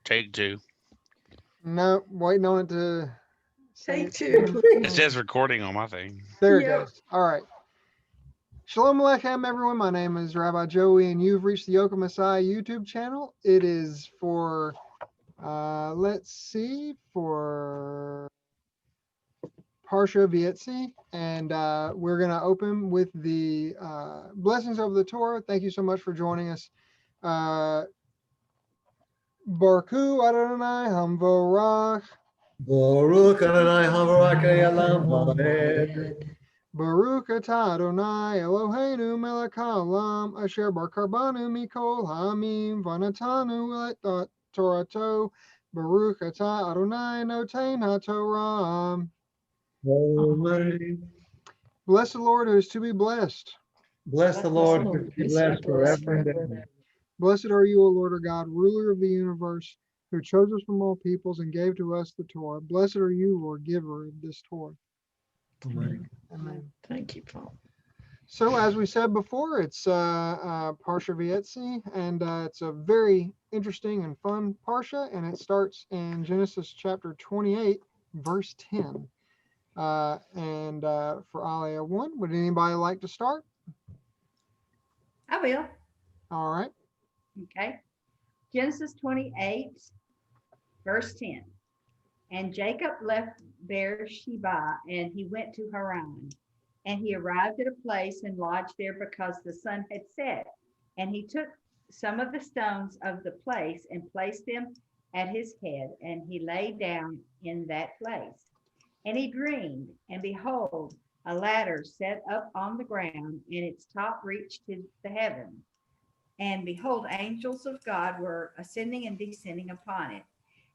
Take two. No, waiting on it to say Take two. It says recording on my thing. There it Yep. goes. All right. Shalom Aleichem, everyone. My name is Rabbi Joey, and you've reached the Yoke Messiah YouTube channel. It is for, let's see, for Parsha Vayetze, and we're going to open with the blessings of the Torah. Thank you so much for joining us. Barku Adonai Hamvorach. Baruch Adonai Havarak Elam Hamed. Baruch atah Adonai Eloheinu melech haolam asher bar karbanu mikol ha'amim v'natanu et Torato. Baruch atah Adonai noten haTorah. Amen. Bless the Lord who is to be blessed. Bless the Lord, who be blessed forever and ever. Blessed are you, O Lord our God, ruler of the universe, who chose us from all peoples and gave to us the Torah. Blessed are you, Lord, giver of this Torah. Amen. Amen. Thank you, Paul. So as we said before, it's Parsha Vayetze, and it's a very interesting and fun Parsha, and it starts in Genesis chapter 28, verse 10. For Aliyah 1, would anybody like to start? I will. All right. Okay. Genesis 28, verse 10. And Jacob left Beersheba, and he went to Haran. And he arrived at a place and lodged there because the sun had set. And he took some of the stones of the place and placed them at his head, and he lay down in that place. And he dreamed, and behold, a ladder set up on the ground, and its top reached to the heaven. And behold, angels of God were ascending and descending upon it.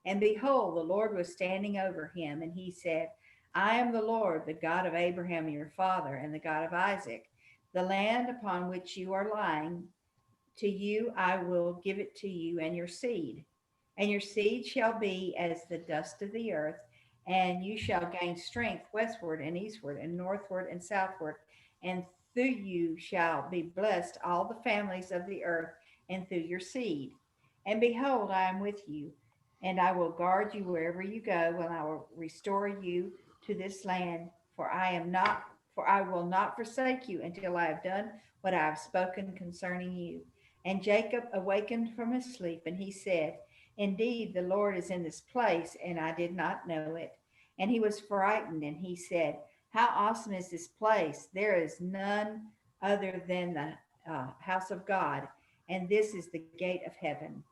And behold, the Lord was standing over him, and he said, I am the Lord, the God of Abraham your father, and the God of Isaac. The land upon which you are lying, to you I will give it to you and your seed. And your seed shall be as the dust of the earth, and you shall gain strength westward and eastward and northward and southward. And through you shall be blessed all the families of the earth, and through your seed. And behold, I am with you, and I will guard you wherever you go, and I will restore you to this land, for I will not forsake you until I have done what I have spoken concerning you. And Jacob awakened from his sleep, and he said, Indeed, the Lord is in this place, and I did not know it. And he was frightened, and he said, How awesome is this place! There is none other than the house of God, and this is the gate of heaven.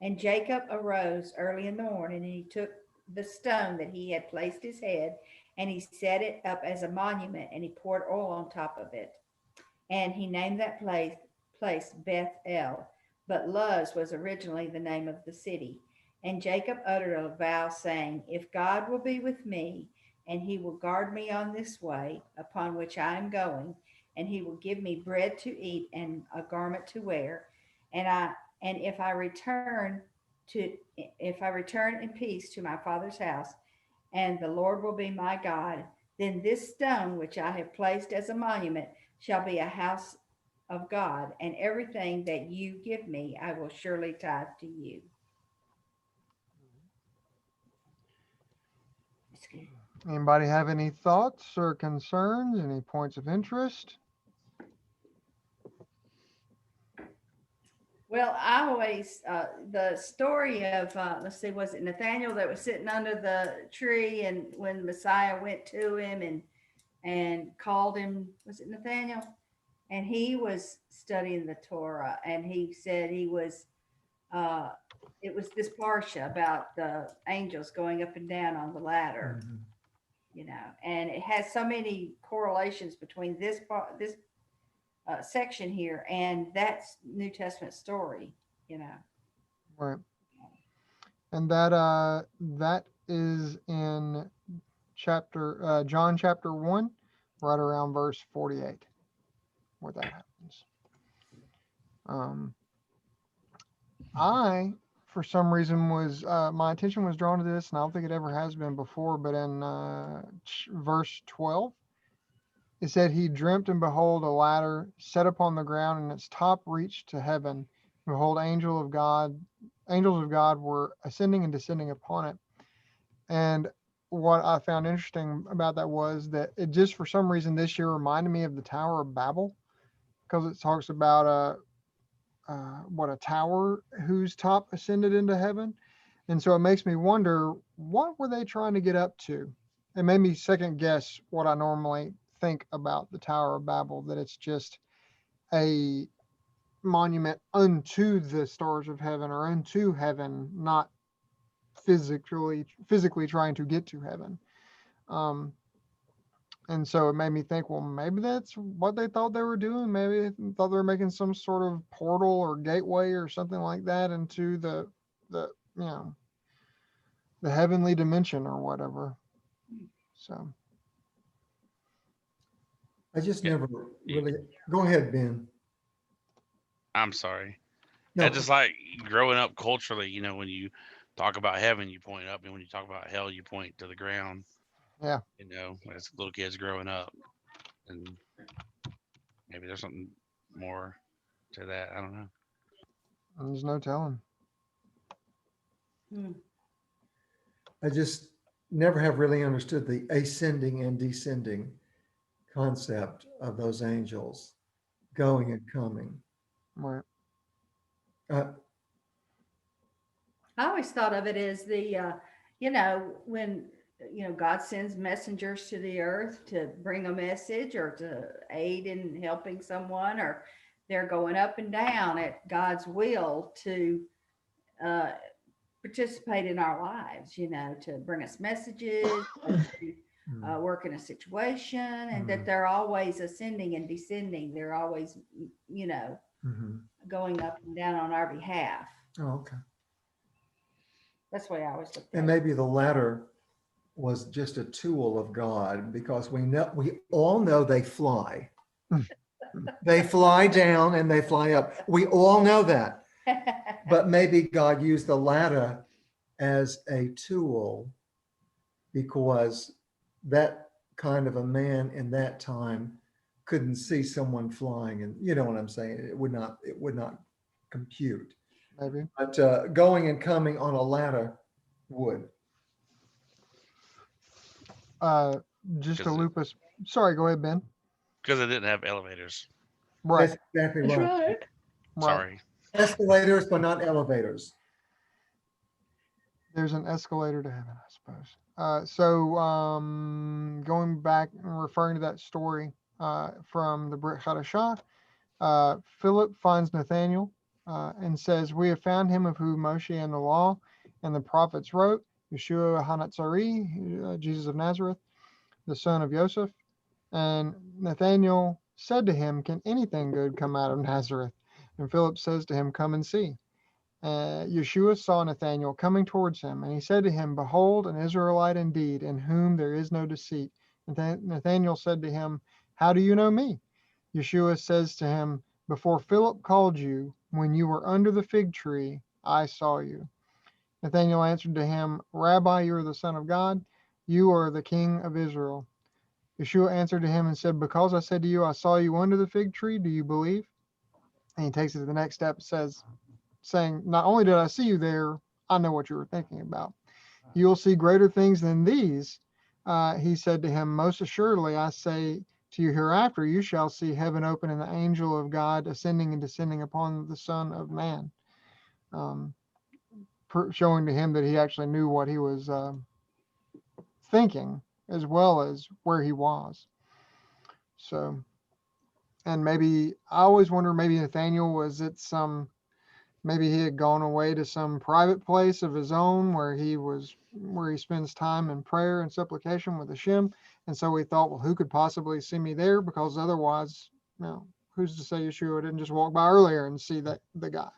And Jacob arose early in the morning, and he took the stone that he had placed his head, and he set it up as a monument, and he poured oil on top of it. And he named that place Beth El, but Luz was originally the name of the city. And Jacob uttered a vow, saying, If God will be with me, and he will guard me on this way upon which I am going, and he will give me bread to eat and a garment to wear, and if I return in peace to my father's house, and the Lord will be my God, then this stone which I have placed as a monument shall be a house of God, and everything that you give me, I will surely tithe to you. Anybody have any thoughts or concerns? Any points of interest? Well, I always, the story of, let's see, was it Nathaniel that was sitting under the tree, and when Messiah went to him and called him, was it Nathaniel? And he was studying the Torah, and he said it was this Parsha about the angels going up and down on the ladder, and it has so many correlations between this section here and that's New Testament story, Right. And that is in John chapter 1, right around verse 48, where that happens. I, for some reason, my attention was drawn to this, and I don't think it ever has been before, but in verse 12, It said he dreamt, and behold, a ladder set upon the ground, and its top reached to heaven. Behold, angels of God were ascending and descending upon it. And what I found interesting about that was that it just for some reason this year reminded me of the Tower of Babel, because it talks about a tower whose top ascended into heaven. And so it makes me wonder, what were they trying to get up to? It made me second guess what I normally think about the Tower of Babel, that it's just a monument unto the stars of heaven or unto heaven, not physically trying to get to heaven. And so it made me think, well, maybe that's what they thought they were doing. Maybe they thought they were making some sort of portal or gateway or something like that into the you know the heavenly dimension or whatever. So I just Yeah. never really, go ahead, Ben. I'm sorry. No, I just like growing up culturally, when you talk about heaven, you point up, and when you talk about hell, you point to the ground. yeah, As little kids growing up, and maybe there's something more to that. I don't know. there's no telling. Hmm. I just never have really understood the ascending and descending concept of those angels going and coming. Right. Uh, I always thought of it as when, God sends messengers to the earth to bring a message or to aid in helping someone, or they're going up and down at God's will to uh, participate in our lives, to bring us messages, to work in a situation, and that they're always ascending and descending. They're always, going up and down on our behalf. Oh, okay. That's the way I always looked at And it. maybe the latter was just a tool of God, because we all know they fly. They fly down and they fly up. We all know that. But maybe God used the ladder as a tool, because that kind of a man in that time couldn't see someone flying, and you know what I'm saying? It would not compute. Maybe. But going and coming on a ladder would. Just to Because loop us. Sorry, go ahead, Ben. it didn't have elevators. Right. That's exactly That's right. right. Right. Sorry. Escalators, but not elevators. There's an escalator to heaven, I suppose. Going back and referring to that story from the Brit Hadashah, Philip finds Nathanael and says, "We have found him of whom Moshe and the law and the prophets wrote, Yeshua Hanatzari, Jesus of Nazareth, the son of Joseph." And Nathanael said to him, "Can anything good come out of Nazareth?" And Philip says to him, "Come and see." Yeshua saw Nathanael coming towards him, and he said to him, "Behold, an Israelite indeed, in whom there is no deceit." Nathanael said to him, "How do you know me?" Yeshua says to him, "Before Philip called you, when you were under the fig tree, I saw you." Nathanael answered to him, "Rabbi, you are the Son of God. You are the King of Israel." Yeshua answered to him and said, "Because I said to you, I saw you under the fig tree, do you believe?" And he takes it to the next step, saying, "Not only did I see you there, I know what you were thinking about. You will see greater things than these." He said to him, "Most assuredly, I say to you, hereafter you shall see heaven open and the angel of God ascending and descending upon the Son of Man." Um, Showing to him that he actually knew what he was thinking, as well as where he was. So, and maybe I always wonder, maybe Nathaniel was at maybe he had gone away to some private place of his own where he spends time in prayer and supplication with Hashem. And so he thought, well, who could possibly see me there? Because otherwise, who's to say Yeshua didn't just walk by earlier and see that the guy,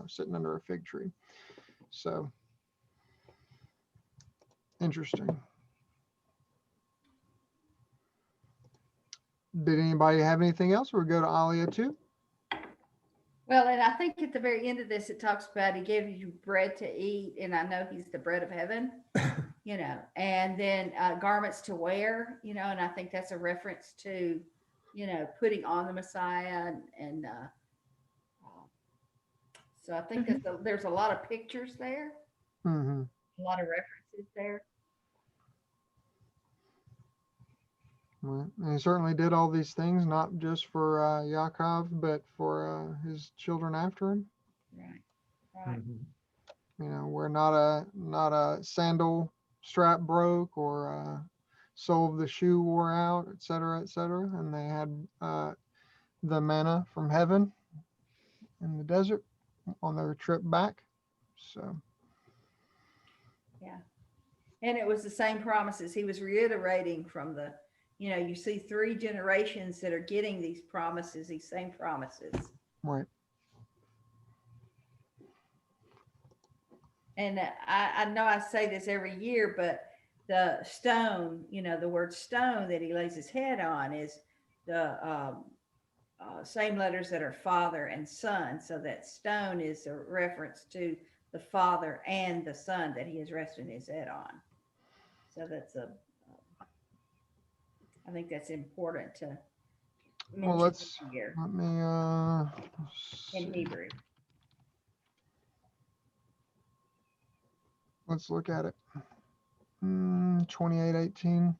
sitting under a fig tree. So interesting. Did anybody have anything else? Or we go to Alia too? Well, and I think at the very end of this, it talks about he gave you bread to eat, and I know he's the bread of heaven, and then garments to wear, and I think that's a reference to putting on the Messiah, and so I think there's a lot of pictures there, Mm-hmm. a lot of references there. Right. And he certainly did all these things, not just for Yaakov, but for his children after him. Right, right. Mhm. Where not a sandal strap broke or sole of the shoe wore out, et cetera, and they had the manna from heaven in the desert on their trip back. So Yeah. And it was the same promises. He was reiterating from you see 3 generations that are getting these promises, these same promises. right. And I know I say this every year, but the stone, the word stone that he lays his head on is the same letters that are father and son. So that stone is a reference to the father and the son that he is resting his head on. So I think that's important to Well, mention here let me in Hebrew. let's look at it. 28:18.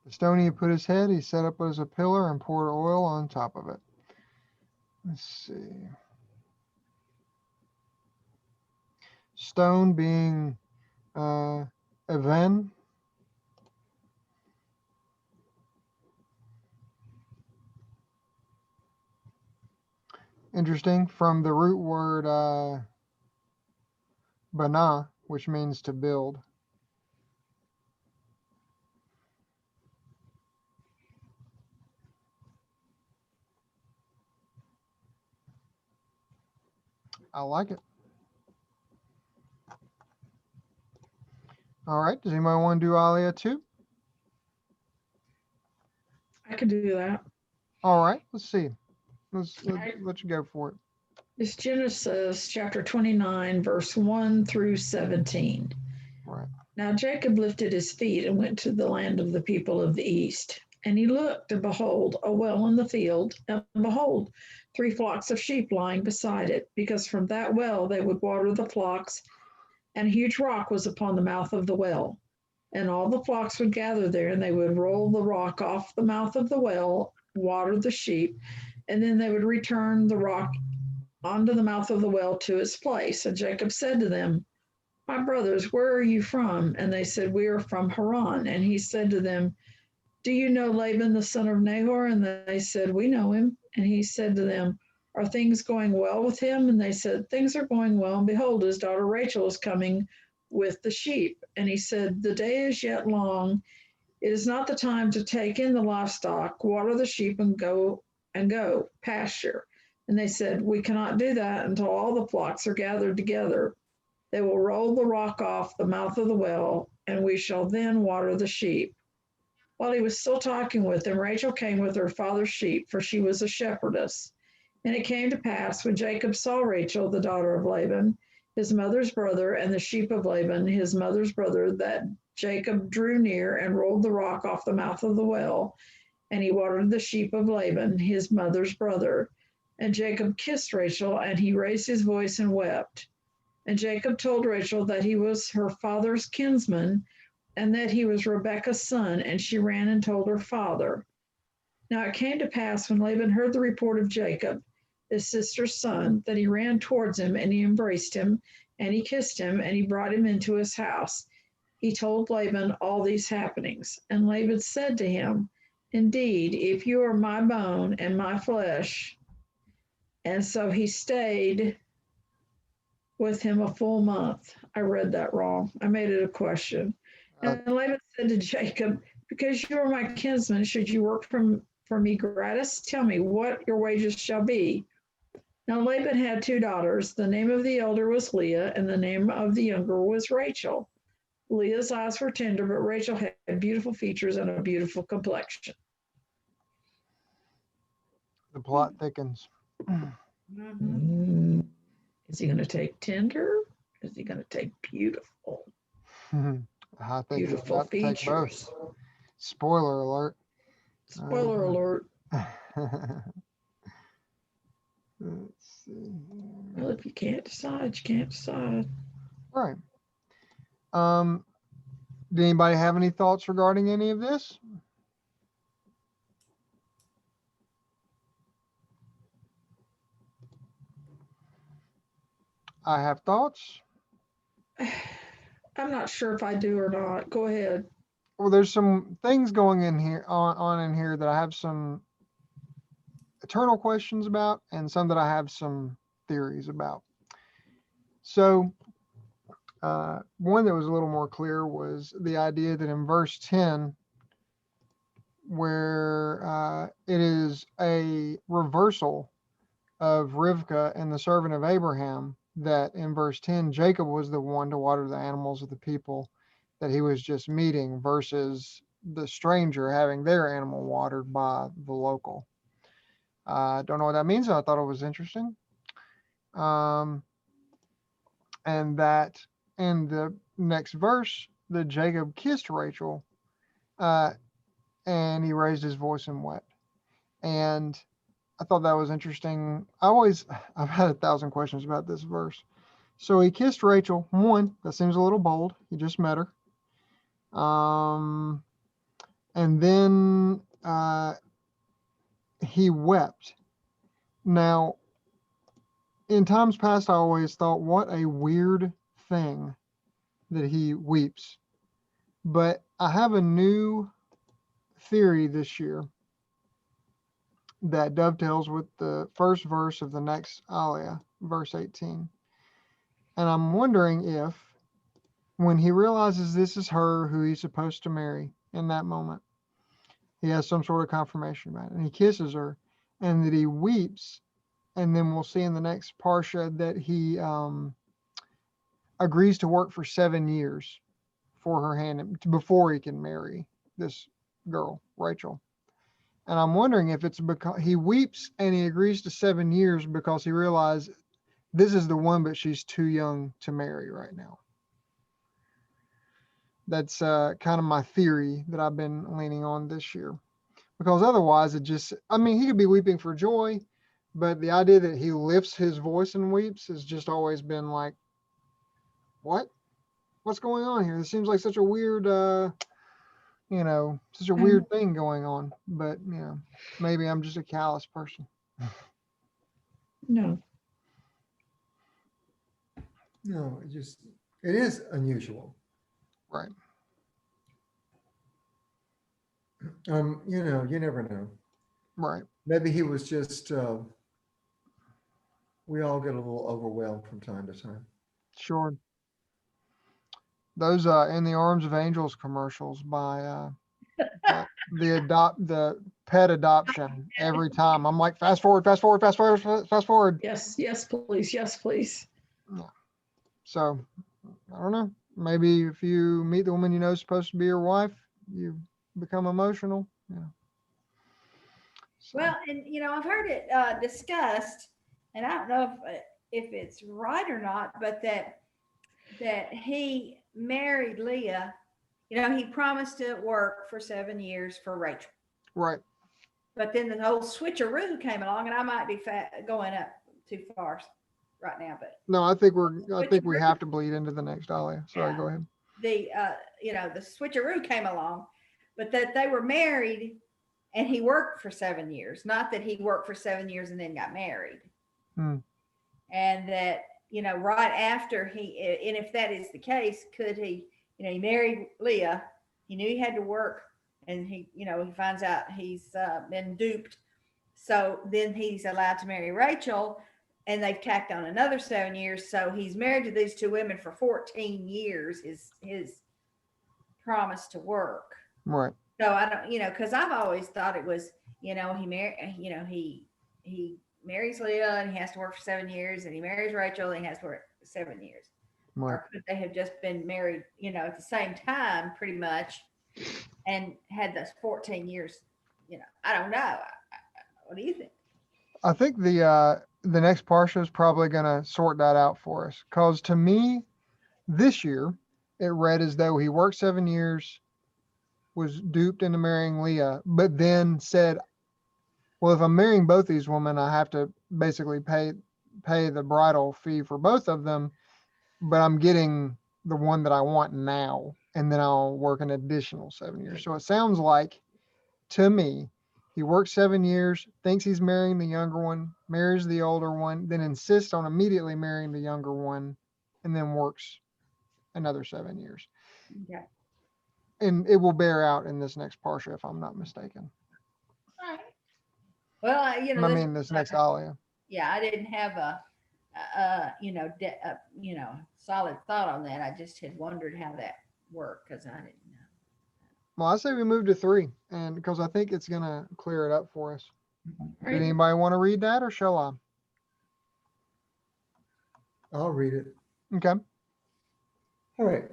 The stone he put his head, he set up as a pillar and poured oil on top of it. Let's see. Stone being Even. Interesting. From the root word bana, which means to build. I like it. All right. Does anybody want to do Aliyah too? I could do that. All right. Let's see. Let's right. let you go for it. It's Genesis chapter 29, verse 1 through 17. Right. Now Jacob lifted his feet and went to the land of the people of the east. And he looked, and behold, a well in the field, and behold, 3 flocks of sheep lying beside it, because from that well they would water the flocks, and a huge rock was upon the mouth of the well. And all the flocks would gather there, and they would roll the rock off the mouth of the well, water the sheep, and then they would return the rock onto the mouth of the well to its place. And Jacob said to them, my brothers, where are you from? And they said, we are from Haran. And he said to them, do you know Laban, the son of Nahor? And they said, we know him. And he said to them, are things going well with him? And they said, things are going well. And behold, his daughter Rachel is coming with the sheep. And he said, the day is yet long. It is not the time to take in the livestock, water the sheep, and go pasture. And they said, we cannot do that until all the flocks are gathered together. They will roll the rock off the mouth of the well, and we shall then water the sheep. While he was still talking with them, Rachel came with her father's sheep, for she was a shepherdess. And it came to pass, when Jacob saw Rachel, the daughter of Laban, his mother's brother, and the sheep of Laban, his mother's brother, that Jacob drew near and rolled the rock off the mouth of the well, and he watered the sheep of Laban, his mother's brother. And Jacob kissed Rachel, and he raised his voice and wept. And Jacob told Rachel that he was her father's kinsman, and that he was Rebekah's son, and she ran and told her father. Now it came to pass, when Laban heard the report of Jacob, his sister's son, that he ran towards him, and he embraced him, and he kissed him, and he brought him into his house. He told Laban all these happenings. And Laban said to him, indeed, if you are my bone and my flesh. And so he stayed with him a full month. I read that wrong. I made it a question. And Laban said to Jacob, because you are my kinsman, should you work for me gratis? Tell me what your wages shall be. Now Laban had 2 daughters. The name of the elder was Leah, and the name of the younger was Rachel. Leah's eyes were tender, but Rachel had beautiful features and a beautiful complexion. The plot thickens. Mhm. Is he going to take tender? Is he going to take beautiful? I think he's Beautiful about to take both. features. Spoiler alert. Spoiler alert. Let's see here. Well, if you can't decide, you can't decide. Right. Did anybody have any thoughts regarding any of this? I have thoughts. I'm not sure if I do or not. Go ahead. Well, there's some things going in here on in here that I have some eternal questions about, and some that I have some theories about. So, one that was a little more clear was the idea that in verse 10, where it is a reversal of Rivka and the servant of Abraham, that in verse 10, Jacob was the one to water the animals of the people that he was just meeting versus the stranger having their animal watered by the local. I don't know what that means. I thought it was interesting. And that in the next verse, that Jacob kissed Rachel, and he raised his voice and wept. And I thought that was interesting. I've had 1,000 questions about this verse. So he kissed Rachel. One, that seems a little bold. He just met her. And then he wept. Now, in times past, I always thought, what a weird thing that he weeps. But I have a new theory this year that dovetails with the first verse of the next Aliyah, verse 18. And I'm wondering if, when he realizes this is her who he's supposed to marry in that moment, he has some sort of confirmation about it, and he kisses her, and that he weeps, and then we'll see in the next Parsha that he agrees to work for 7 years for her hand before he can marry this girl, Rachel. And I'm wondering if it's because he weeps and he agrees to 7 years because he realized this is the one, but she's too young to marry right now. That's kind of my theory that I've been leaning on this year. Because otherwise, he could be weeping for joy, but the idea that he lifts his voice and weeps has just always been like, what? What's going on here? It seems like such a weird, such a weird thing going on. But, maybe I'm just a callous person. No. No, it is unusual. Right. You never know. Right. Maybe he was just, we all get a little overwhelmed from time to time. Sure. Those In the Arms of Angels commercials by the pet adoption every time. I'm like, fast forward, fast forward, fast forward, fast forward. Yes, please. Yes, please. So I don't know. Maybe if you meet the woman you know is supposed to be your wife, you become emotional. Yeah. So, Well, and I've heard it discussed, and I don't know if it's right or not, but that he married Leah. He promised to work for 7 years for Rachel. right. But then the whole switcheroo came along, and I might be going up too far right now. But No, I think we have to bleed into the next Alia. Sorry, go ahead. The the switcheroo came along, but that they were married, and he worked for 7 years. Not that he worked for 7 years and then got married. And that right after and if that is the case, could he? He married Leah. He knew he had to work, and he finds out he's been duped. So then he's allowed to marry Rachel, and they've tacked on another 7 years. So he's married to these two women for 14 years. His promise to work. Right. So I don't, because I've always thought it was, he marries Leah and he has to work for 7 years, and he marries Rachel and he has to work 7 years. Right. Or could they have just been married, you know, at the same time, pretty much, and had those 14 years? You know, I don't know. What do you think? I think the next Parsha is probably gonna sort that out for us. Cause to me, this year, it read as though he worked 7 years, was duped into marrying Leah, but then said, well, if I'm marrying both these women, I have to basically pay the bridal fee for both of them, but I'm getting the one that I want now, and then I'll work an additional 7 years. So it sounds like to me, he works 7 years, thinks he's marrying the younger one, marries the older one, then insists on immediately marrying the younger one, and then works another 7 years. Okay. And it will bear out in this next Parsha, if I'm not mistaken. All right. Well, you know, I mean, this next Aliyah. yeah, I didn't have you know, you know, solid thought on that. I just had wondered how that worked because I didn't know. Well, I say we move to 3, and because I think it's gonna clear it up for us. All Did right. anybody want to read that, or shall I? I'll read it. Okay. All right.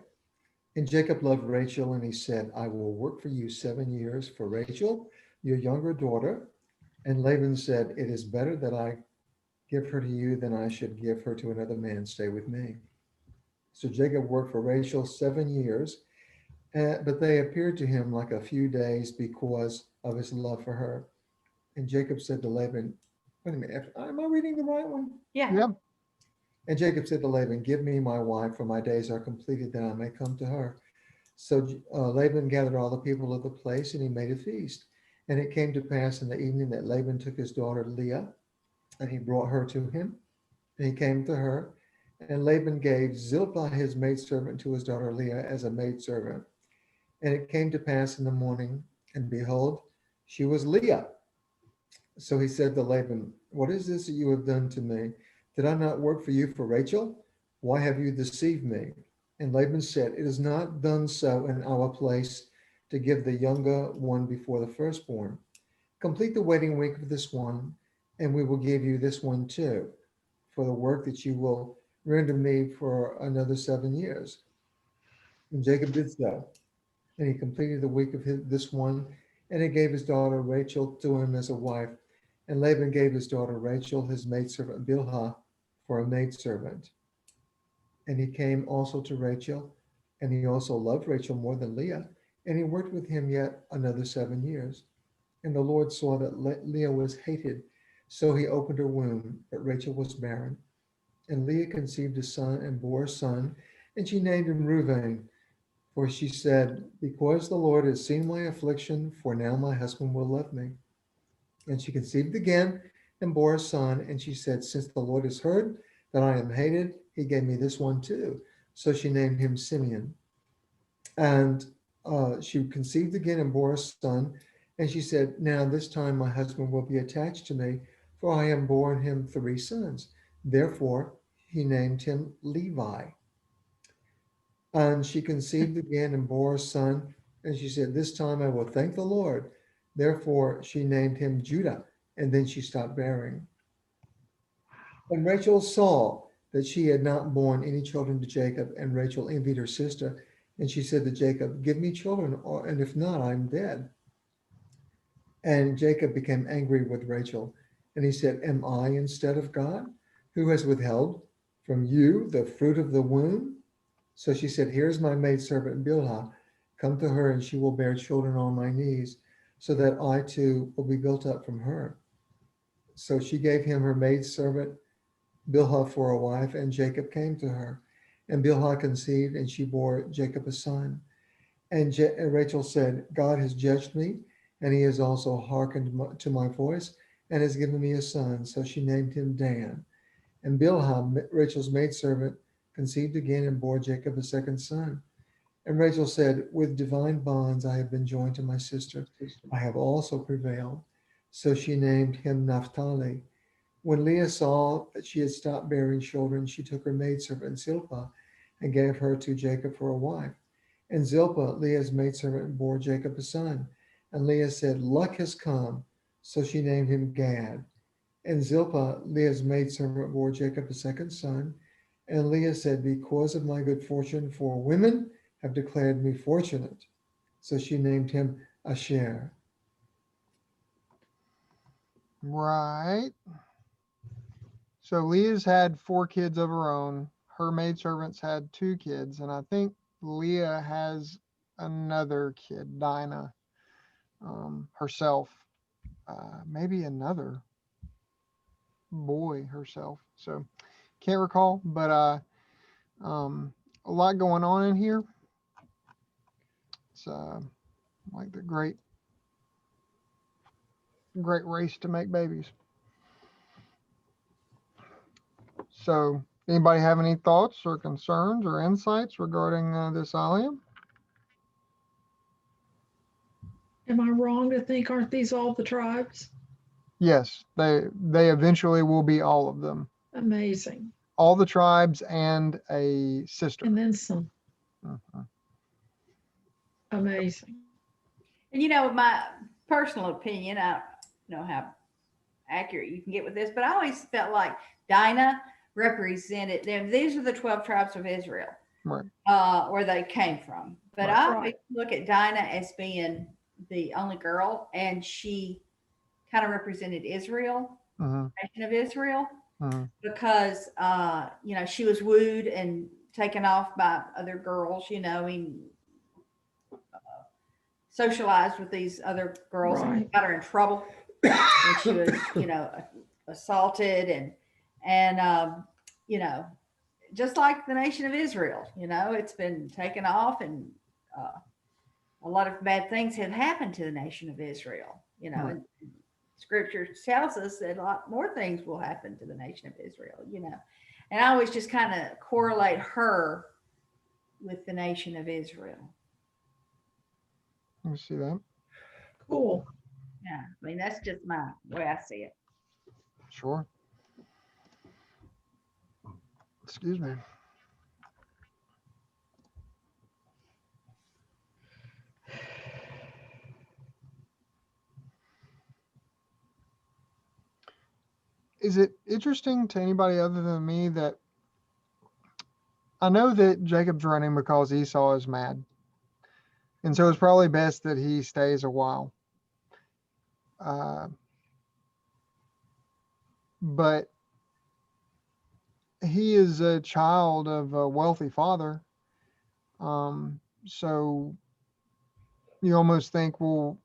And Jacob loved Rachel, and he said, I will work for you 7 years for Rachel, your younger daughter. And Laban said, it is better that I give her to you than I should give her to another man. Stay with me. So Jacob worked for Rachel 7 years, but they appeared to him like a few days because of his love for her. And Jacob said to Laban, wait a minute, am I reading the right one? Yeah. Yeah. And Jacob said to Laban, give me my wife, for my days are completed, that I may come to her. So Laban gathered all the people of the place, and he made a feast. And it came to pass in the evening that Laban took his daughter Leah, and he brought her to him. And he came to her, and Laban gave Zilpah his maidservant to his daughter Leah as a maidservant. And it came to pass in the morning, and behold, she was Leah. So he said to Laban, what is this that you have done to me? Did I not work for you for Rachel? Why have you deceived me? And Laban said, it is not done so in our place to give the younger one before the firstborn. Complete the wedding week of this one, and we will give you this one too, for the work that you will render me for another 7 years. And Jacob did so, and he completed the week of this one, and he gave his daughter Rachel to him as a wife. And Laban gave his daughter Rachel, his maidservant Bilhah, for a maidservant. And he came also to Rachel, and he also loved Rachel more than Leah, and he worked with him yet another 7 years. And the Lord saw that Leah was hated, so he opened her womb, but Rachel was barren. And Leah conceived a son and bore a son, and she named him Reuben, for she said, because the Lord has seen my affliction, for now my husband will love me. And she conceived again and bore a son, and she said, since the Lord has heard that I am hated, he gave me this one too. So she named him Simeon. And she conceived again and bore a son, and she said, now this time my husband will be attached to me, for I am born him 3 sons. Therefore he named him Levi. And she conceived again and bore a son, and she said, this time I will thank the Lord. Therefore she named him Judah, and then she stopped bearing. And Rachel saw that she had not borne any children to Jacob, and Rachel envied her sister. And she said to Jacob, give me children, and if not, I'm dead. And Jacob became angry with Rachel. And he said, am I instead of God, who has withheld from you the fruit of the womb? So she said, here's my maidservant Bilhah. Come to her, and she will bear children on my knees, so that I too will be built up from her. So she gave him her maidservant Bilhah for a wife, and Jacob came to her. And Bilhah conceived, and she bore Jacob a son. And Rachel said, God has judged me, and he has also hearkened to my voice, and has given me a son. So she named him Dan. And Bilhah, Rachel's maidservant, conceived again and bore Jacob a second son. And Rachel said, with divine bonds I have been joined to my sister. I have also prevailed. So she named him Naphtali. When Leah saw that she had stopped bearing children, she took her maidservant Zilpah and gave her to Jacob for a wife. And Zilpah, Leah's maidservant, bore Jacob a son. And Leah said, luck has come. So she named him Gad. And Zilpah, Leah's maidservant, bore Jacob a second son. And Leah said, because of my good fortune, for women have declared me fortunate. So she named him Asher. Right. So Leah's had 4 kids of her own. Her maidservants had 2 kids, and I think Leah has another kid, Dinah, herself. Maybe another boy herself. So can't recall, but a lot going on in here. It's like the great race to make babies. So anybody have any thoughts or concerns or insights regarding this aliyah? Am I wrong to think, aren't these all the tribes? Yes, they eventually will be all of them. Amazing. All the tribes and a sister. And then some. Mhm. Amazing. And my personal opinion, I don't know how accurate you can get with this, but I always felt like Dinah represented them. These are the 12 tribes of Israel, Right. where they came from. But Right. I always look at Dinah as being the only girl, and she kind of represented Israel, Mhm. nation of Israel, Mhm. because she was wooed and taken off by other girls, socialized with these other girls and Right. got her in trouble. And she was, assaulted and just like the nation of Israel, it's been taken off, and a lot of bad things have happened to the nation of Israel, Right. and scripture tells us that a lot more things will happen to the nation of Israel, and I always just kind of correlate her with the nation of Israel. Let me see that. Cool. Yeah, I mean, that's just my way I see it. Sure. Excuse me. Is it interesting to anybody other than me that I know that Jacob's running because Esau is mad, and so it's probably best that he stays a while. But he is a child of a wealthy father, so you almost think, well,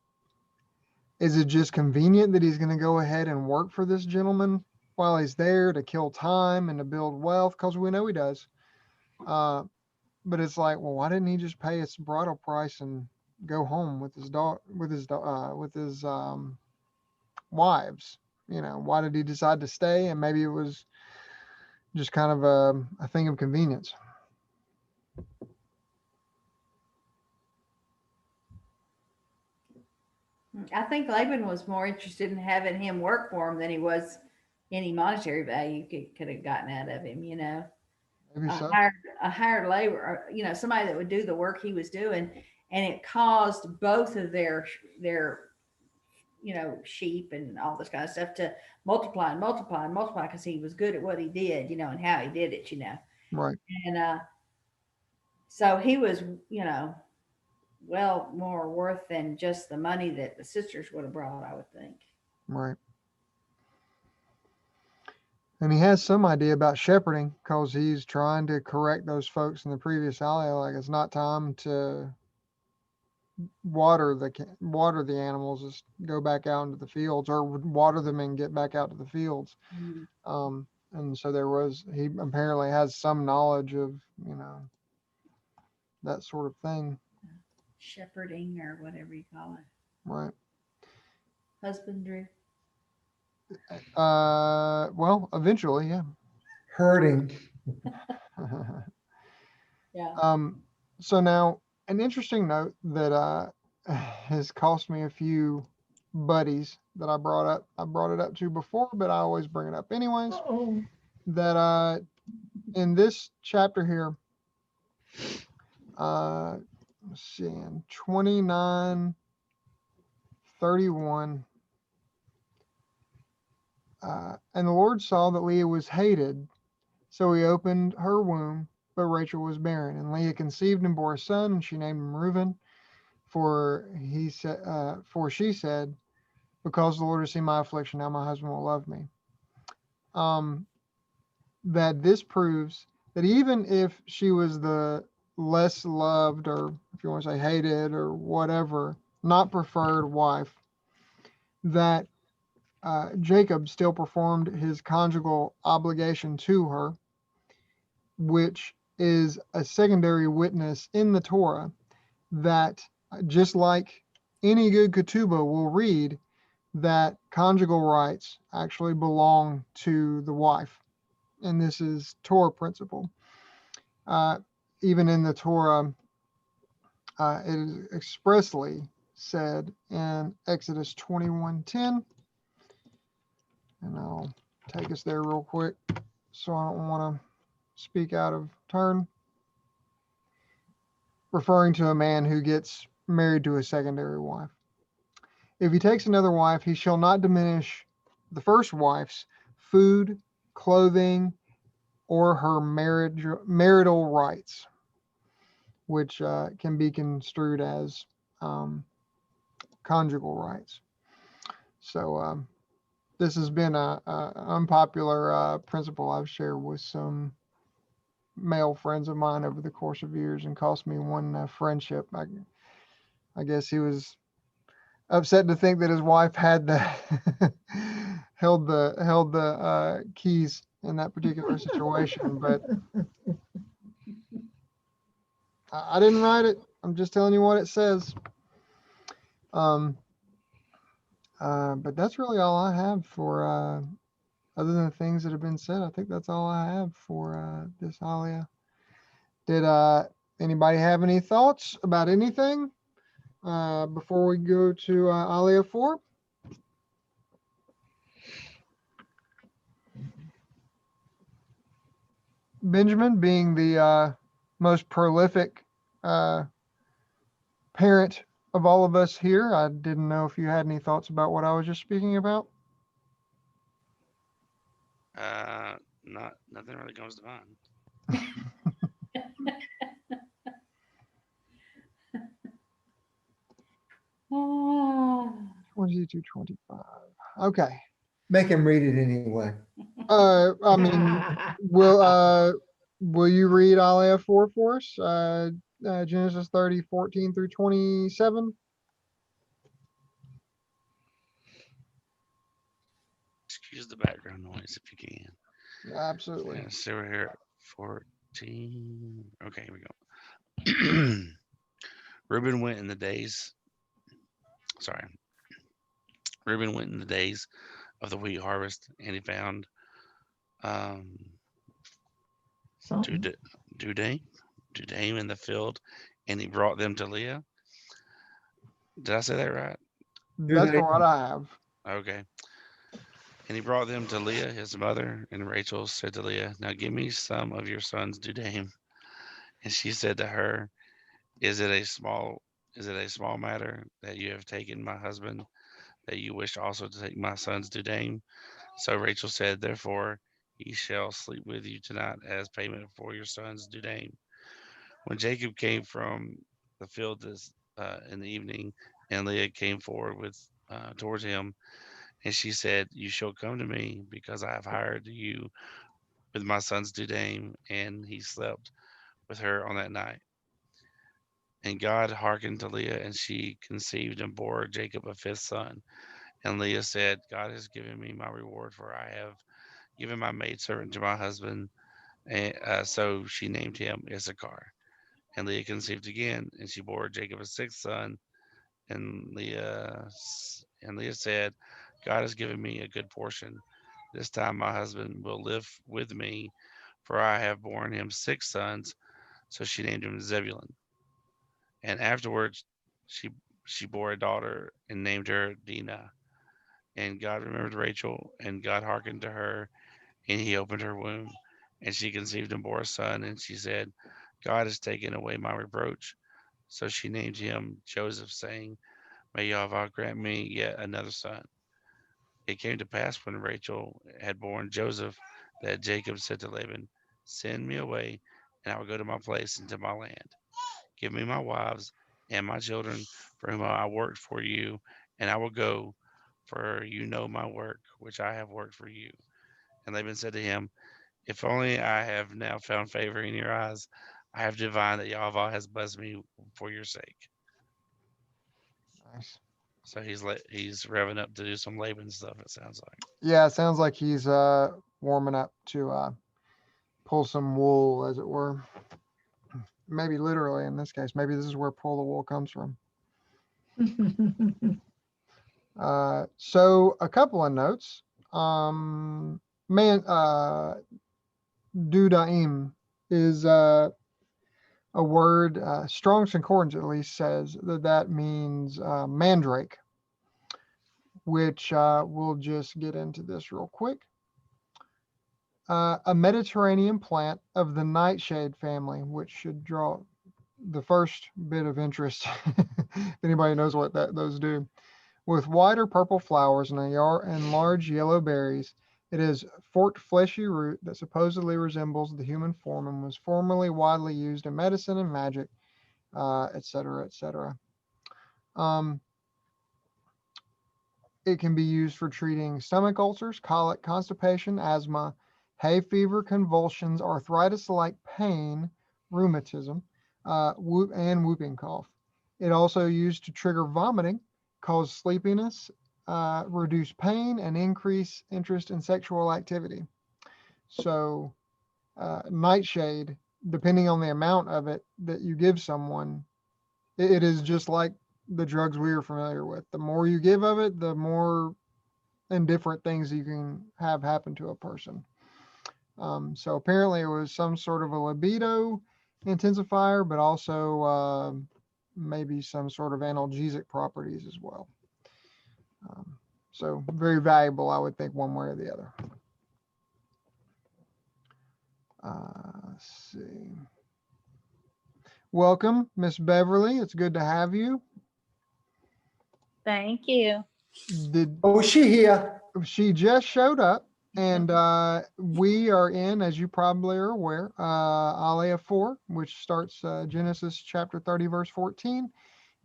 is it just convenient that he's going to go ahead and work for this gentleman while he's there to kill time and to build wealth? Because we know he does. But it's like, well, why didn't he just pay his bridal price and go home with his wives? Why did he decide to stay? And maybe it was just kind of a thing of convenience. I think Laban was more interested in having him work for him than he was any monetary value could have gotten out of him, Maybe a so. hired labor, somebody that would do the work he was doing, and it caused both of their sheep and all this kind of stuff to multiply and multiply and multiply because he was good at what he did, and how he did it, Right. and so he was, well more worth than just the money that the sisters would have brought, I would think. Right. And he has some idea about shepherding because he's trying to correct those folks in the previous alley. Like, it's not time to water the animals, just go back out into the fields, or water them and get back out to the fields. And so he apparently has some knowledge of, that sort of thing. Shepherding, or whatever you call it. Right. Husbandry. Well, eventually, yeah. Hurting. Yeah. So now an interesting note that has cost me a few buddies that I brought it up to before, but I always bring it up anyways. Oh, That in this chapter here, let's see, in 29:31, and the Lord saw that Leah was hated, So he opened her womb, but Rachel was barren. And Leah conceived and bore a son, and she named him Reuben. For she said, because the Lord has seen my affliction, now my husband will love me. That this proves that even if she was the less loved, or if you want to say hated or whatever, not preferred wife, that Jacob still performed his conjugal obligation to her, which is a secondary witness in the Torah that just like any good ketubah will read, that conjugal rights actually belong to the wife. And this is Torah principle. Even in the Torah, it is expressly said in Exodus 21:10, and I'll take us there real quick so I don't want to speak out of turn, referring to a man who gets married to a secondary wife. If he takes another wife, he shall not diminish the first wife's food, clothing, or her marital rights, which can be construed as conjugal rights. So this has been a unpopular principle I've shared with some male friends of mine over the course of years, and cost me one friendship. I guess he was upset to think that his wife had the held the keys in that particular situation, but I didn't write it. I'm just telling you what it says. But that's really all I have for other than the things that have been said. I think that's all I have for this Alia. Did anybody have any thoughts about anything before we go to Alia 4? Benjamin, being the most prolific parent of all of us here, I didn't know if you had any thoughts about what I was just speaking about. Nothing really comes to mind. 22, 25. Okay. Make him read it anyway. I mean, will you read Alia 4 for us? Genesis 30, 14 through 27. Excuse the background noise if you can. Absolutely. Yeah, so we're here at 14. Okay, here we go. Reuben went in the days. Sorry. Reuben went in the days of the wheat harvest, and he found Something. Dudame in the field, and he brought them to Leah. Did I say that right? That's what I have. Okay. And he brought them to Leah, his mother, and Rachel said to Leah, "Now give me some of your son's Dudame." And she said to her, Is it a small matter that you have taken my husband, that you wish also to take my son's Dudame? So Rachel said, Therefore he shall sleep with you tonight as payment for your son's Dudame. When Jacob came from the field in the evening, and Leah came forward towards him, and she said, You shall come to me, because I have hired you with my son's Dudame. And he slept with her on that night. And God hearkened to Leah, and she conceived and bore Jacob a fifth son. And Leah said, God has given me my reward, for I have given my maidservant to my husband. And so she named him Issachar. And Leah conceived again, and she bore Jacob a sixth son. And Leah said, God has given me a good portion. This time my husband will live with me, for I have borne him six sons. So she named him Zebulun. And afterwards she she bore a daughter and named her Dinah. And God remembered Rachel, and God hearkened to her, and he opened her womb. And she conceived and bore a son, and she said, God has taken away my reproach. So she named him Joseph, saying, May Yahweh grant me yet another son. It came to pass when Rachel had borne Joseph that Jacob said to Laban, Send me away, and I will go to my place and to my land. Give me my wives and my children, for whom I worked for you, and I will go, for you know my work, which I have worked for you. And Laban said to him, If only I have now found favor in your eyes, I have divined that Yahweh has blessed me for your sake. Nice. So he's revving up to do some Laban stuff, it sounds like. Yeah, it sounds like he's warming up to pull some wool, as it were. Maybe literally in this case. Maybe this is where pull the wool comes from. So a couple of notes. Dudaim is a word. Strong's Concordance at least says that means mandrake, which we'll just get into this real quick. A Mediterranean plant of the nightshade family, which should draw the first bit of interest. If anybody knows what those do. With white or purple flowers and large yellow berries, it is forked fleshy root that supposedly resembles the human form and was formerly widely used in medicine and magic, etc., etc. It can be used for treating stomach ulcers, colic, constipation, asthma, hay fever, convulsions, arthritis-like pain, rheumatism, and whooping cough. It also used to trigger vomiting, cause sleepiness, reduce pain, and increase interest in sexual activity. So, nightshade, depending on the amount of it that you give someone, it is just like the drugs we are familiar with. The more you give of it, the more indifferent things you can have happen to a person. So apparently it was some sort of a libido intensifier, but also maybe some sort of analgesic properties as well. So very valuable, I would think, one way or the other. Let's see. Welcome, Miss Beverly. It's good to have you. Thank you. Oh, is she here? She just showed up, and we are in, as you probably are aware, Aliyah 4, which starts Genesis chapter 30, verse 14.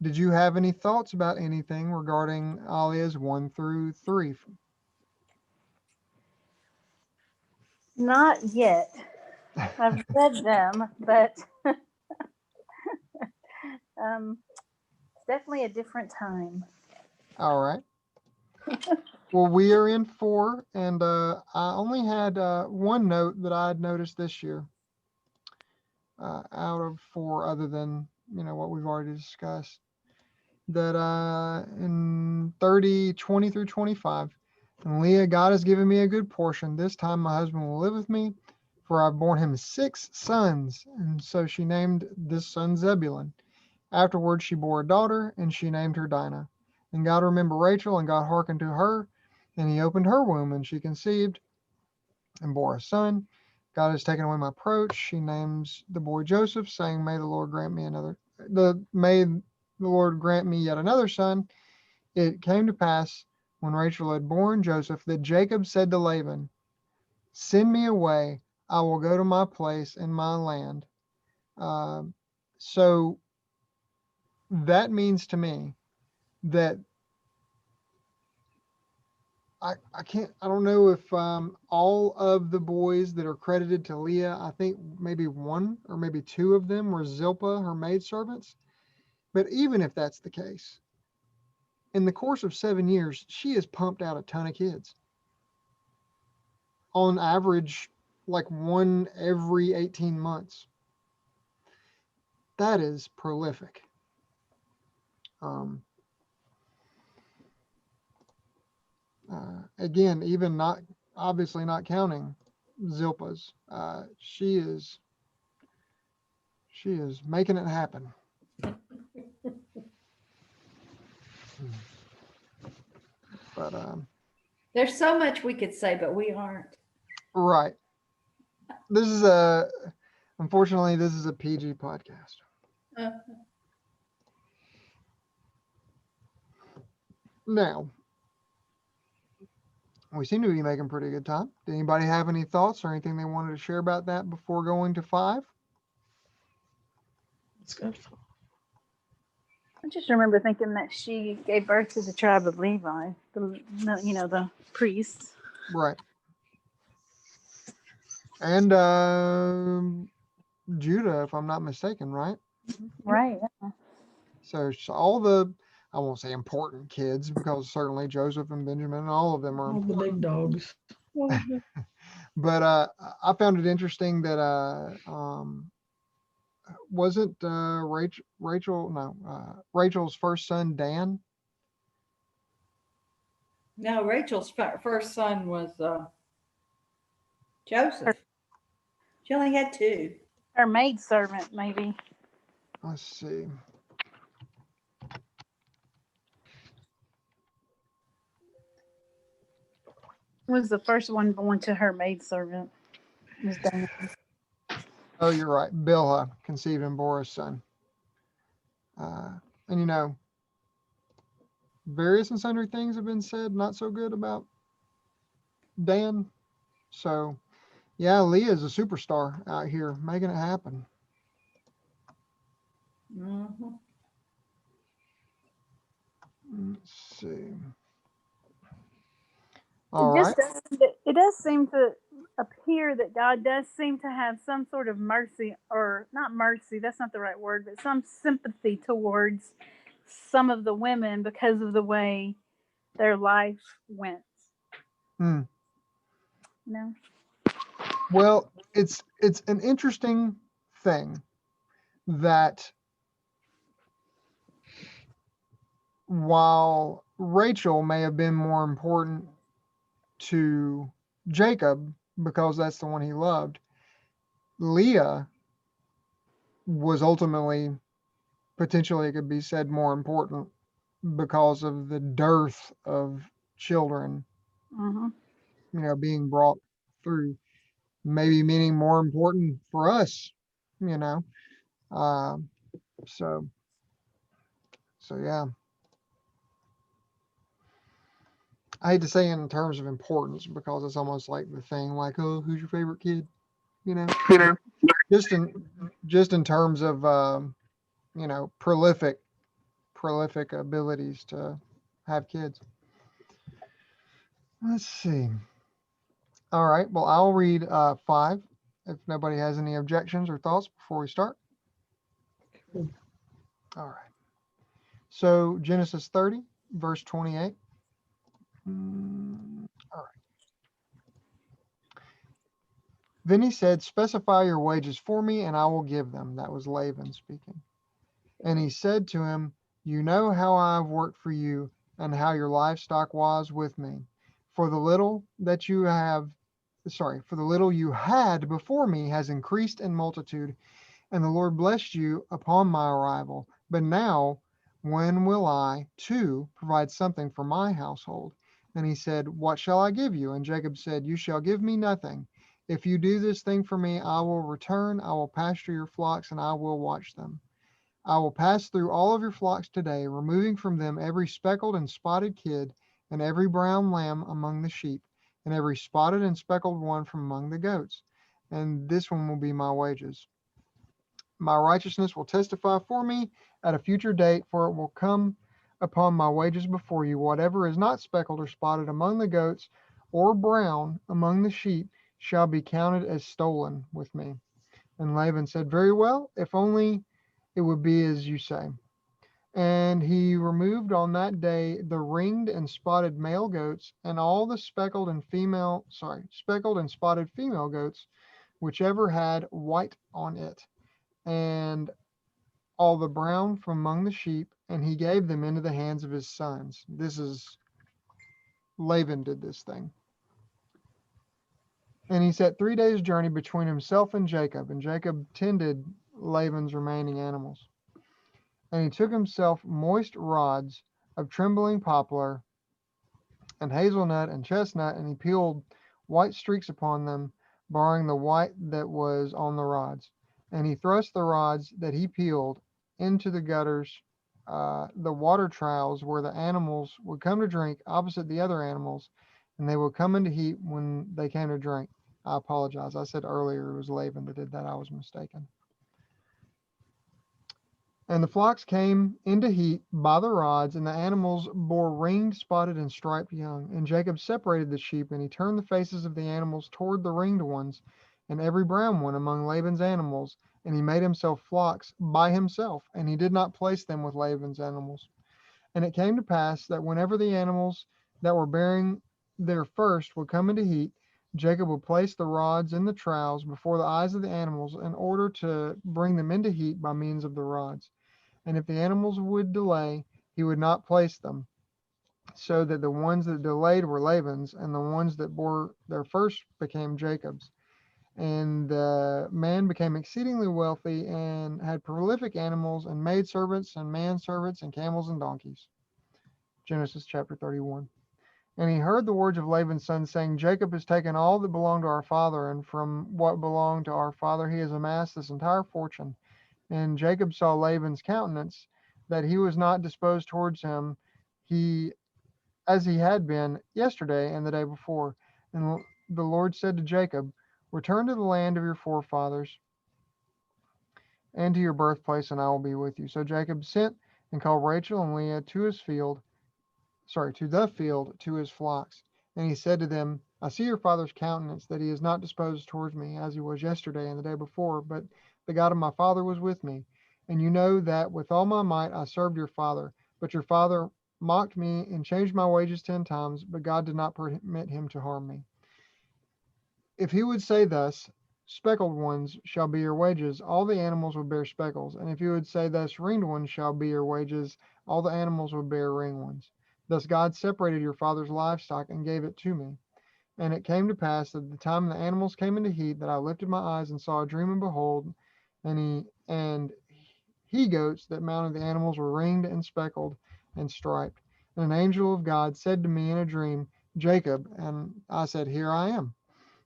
Did you have any thoughts about anything regarding Aliyahs 1 through 3? Not yet. I've read them, but it's definitely a different time. All right. Well, we are in 4, and I only had one note that I had noticed this year out of 4, other than, what we've already discussed. That in 30, 20 through 25, and Leah, God has given me a good portion. This time my husband will live with me, for I've borne him 6 sons. And so she named this son Zebulun. Afterwards she bore a daughter, and she named her Dinah. And God remembered Rachel, and God hearkened to her, and he opened her womb, and she conceived and bore a son. God has taken away my reproach. She names the boy Joseph, saying, May the Lord grant me yet another son. It came to pass, when Rachel had borne Joseph, that Jacob said to Laban, Send me away, I will go to my place in my land. So that means to me that I don't know if all of the boys that are credited to Leah, I think maybe 1 or maybe 2 of them were Zilpah, her maidservants. But even if that's the case, in the course of 7 years, she has pumped out a ton of kids. On average, like 1 every 18 months. That is prolific. Again, even obviously not counting Zilpah's, she is making it happen. But There's so much we could say, but we aren't. right. Unfortunately, this is a PG podcast. Now, We seem to be making pretty good time. Did anybody have any thoughts or anything they wanted to share about that before going to 5? Let's go. I just remember thinking that she gave birth to the tribe of Levi, the priests. Right. And Judah, if I'm not mistaken, right? Right. So all the, I won't say important kids, because certainly Joseph and Benjamin and all of them are All the important. big dogs. But I found it interesting that wasn't Rachel's first son Dan? No, Rachel's first son was Joseph. She only had 2. Her maidservant, maybe. Let's see. Was the first one born to her maidservant. Was Dan. Oh, you're right. Bilhah conceived and bore a son. And various and sundry things have been said not so good about Dan. So, yeah, Leah is a superstar out here making it happen. Mm-hmm. Let's see. All right. It does seem to appear that God does seem to have some sort of mercy, or not mercy, that's not the right word, but some sympathy towards some of the women because of the way their life went. Hmm. No. Well, it's an interesting thing that while Rachel may have been more important to Jacob because that's the one he loved, Leah was ultimately, potentially it could be said, more important because of the dearth of children, being brought through, maybe meaning more important for us, you know. Um, so, yeah. I hate to say in terms of importance because it's almost like the thing like, oh, who's your favorite kid? Just in terms of prolific abilities to have kids. Let's see. All right. Well, I'll read 5 if nobody has any objections or thoughts before we start. All right. So Genesis 30, verse 28. All right. Then he said, specify your wages for me, and I will give them. That was Laban speaking. And he said to him, you know how I have worked for you, and how your livestock was with me. For the little you had before me has increased in multitude, and the Lord blessed you upon my arrival. But now, when will I, too, provide something for my household? And he said, what shall I give you? And Jacob said, you shall give me nothing. If you do this thing for me, I will return, I will pasture your flocks, and I will watch them. I will pass through all of your flocks today, removing from them every speckled and spotted kid, and every brown lamb among the sheep, and every spotted and speckled one from among the goats. And this one will be my wages. My righteousness will testify for me at a future date, for it will come upon my wages before you. Whatever is not speckled or spotted among the goats, or brown among the sheep, shall be counted as stolen with me. And Laban said, very well, if only it would be as you say. And he removed on that day the ringed and spotted male goats, and all the speckled and spotted female goats, whichever had white on it, and all the brown from among the sheep, and he gave them into the hands of his sons. This is Laban did this thing. And he set 3 days' journey between himself and Jacob tended Laban's remaining animals. And he took himself moist rods of trembling poplar and hazelnut and chestnut, and he peeled white streaks upon them, barring the white that was on the rods. And he thrust the rods that he peeled into the gutters, the water troughs where the animals would come to drink opposite the other animals, and they would come into heat when they came to drink. I apologize. I said earlier it was Laban that did that. I was mistaken. And the flocks came into heat by the rods, and the animals bore ringed, spotted, and striped young. And Jacob separated the sheep, and he turned the faces of the animals toward the ringed ones, and every brown one among Laban's animals. And he made himself flocks by himself, and he did not place them with Laban's animals. And it came to pass that whenever the animals that were bearing their first would come into heat, Jacob would place the rods in the troughs before the eyes of the animals in order to bring them into heat by means of the rods. And if the animals would delay, he would not place them, so that the ones that delayed were Laban's, and the ones that bore their first became Jacob's. And the man became exceedingly wealthy and had prolific animals and maidservants and manservants and camels and donkeys. Genesis chapter 31. And he heard the words of Laban's son, saying, Jacob has taken all that belonged to our father, and from what belonged to our father he has amassed this entire fortune. And Jacob saw Laban's countenance, that he was not disposed towards him, he as he had been yesterday and the day before. And the Lord said to Jacob, Return to the land of your forefathers and to your birthplace, and I will be with you. So Jacob sent and called Rachel and Leah to the field to his flocks. And he said to them, I see your father's countenance, that he is not disposed towards me as he was yesterday and the day before, but the God of my father was with me. And you know that with all my might I served your father. But your father mocked me and changed my wages 10 times, but God did not permit him to harm me. If he would say thus, speckled ones shall be your wages, all the animals would bear speckles. And if you would say thus, ringed ones shall be your wages, all the animals would bear ringed ones. Thus God separated your father's livestock and gave it to me. And it came to pass that the time the animals came into heat, that I lifted my eyes and saw a dream, and behold, and he goats that mounted the animals were ringed and speckled and striped. And an angel of God said to me in a dream, Jacob. And I said, Here I am.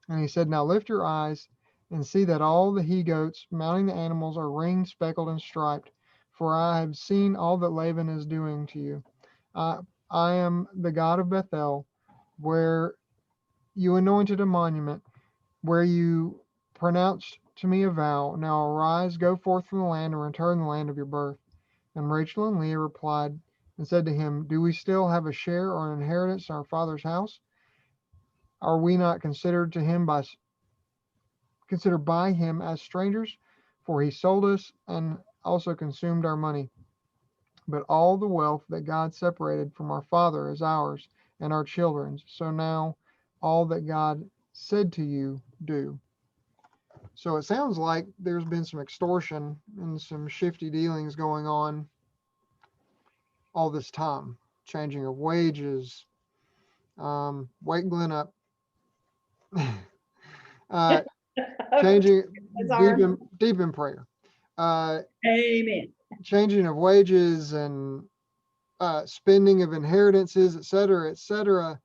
And he said, Now lift your eyes and see that all the he goats mounting the animals are ringed, speckled, and striped. For I have seen all that Laban is doing to you. I am the God of Bethel, where you anointed a monument, where you pronounced to me a vow. Now arise, go forth from the land, and return to the land of your birth. And Rachel and Leah replied and said to him, Do we still have a share or an inheritance in our father's house? Are we not considered by him as strangers? For he sold us and also consumed our money. But all the wealth that God separated from our father is ours and our children's. So now all that God said to you, do. So it sounds like there's been some extortion and some shifty dealings going on all this time. Changing of wages. Wake Glenn up. uh, changing deep in prayer. Amen. Changing of wages and spending of inheritances, et cetera, et cetera.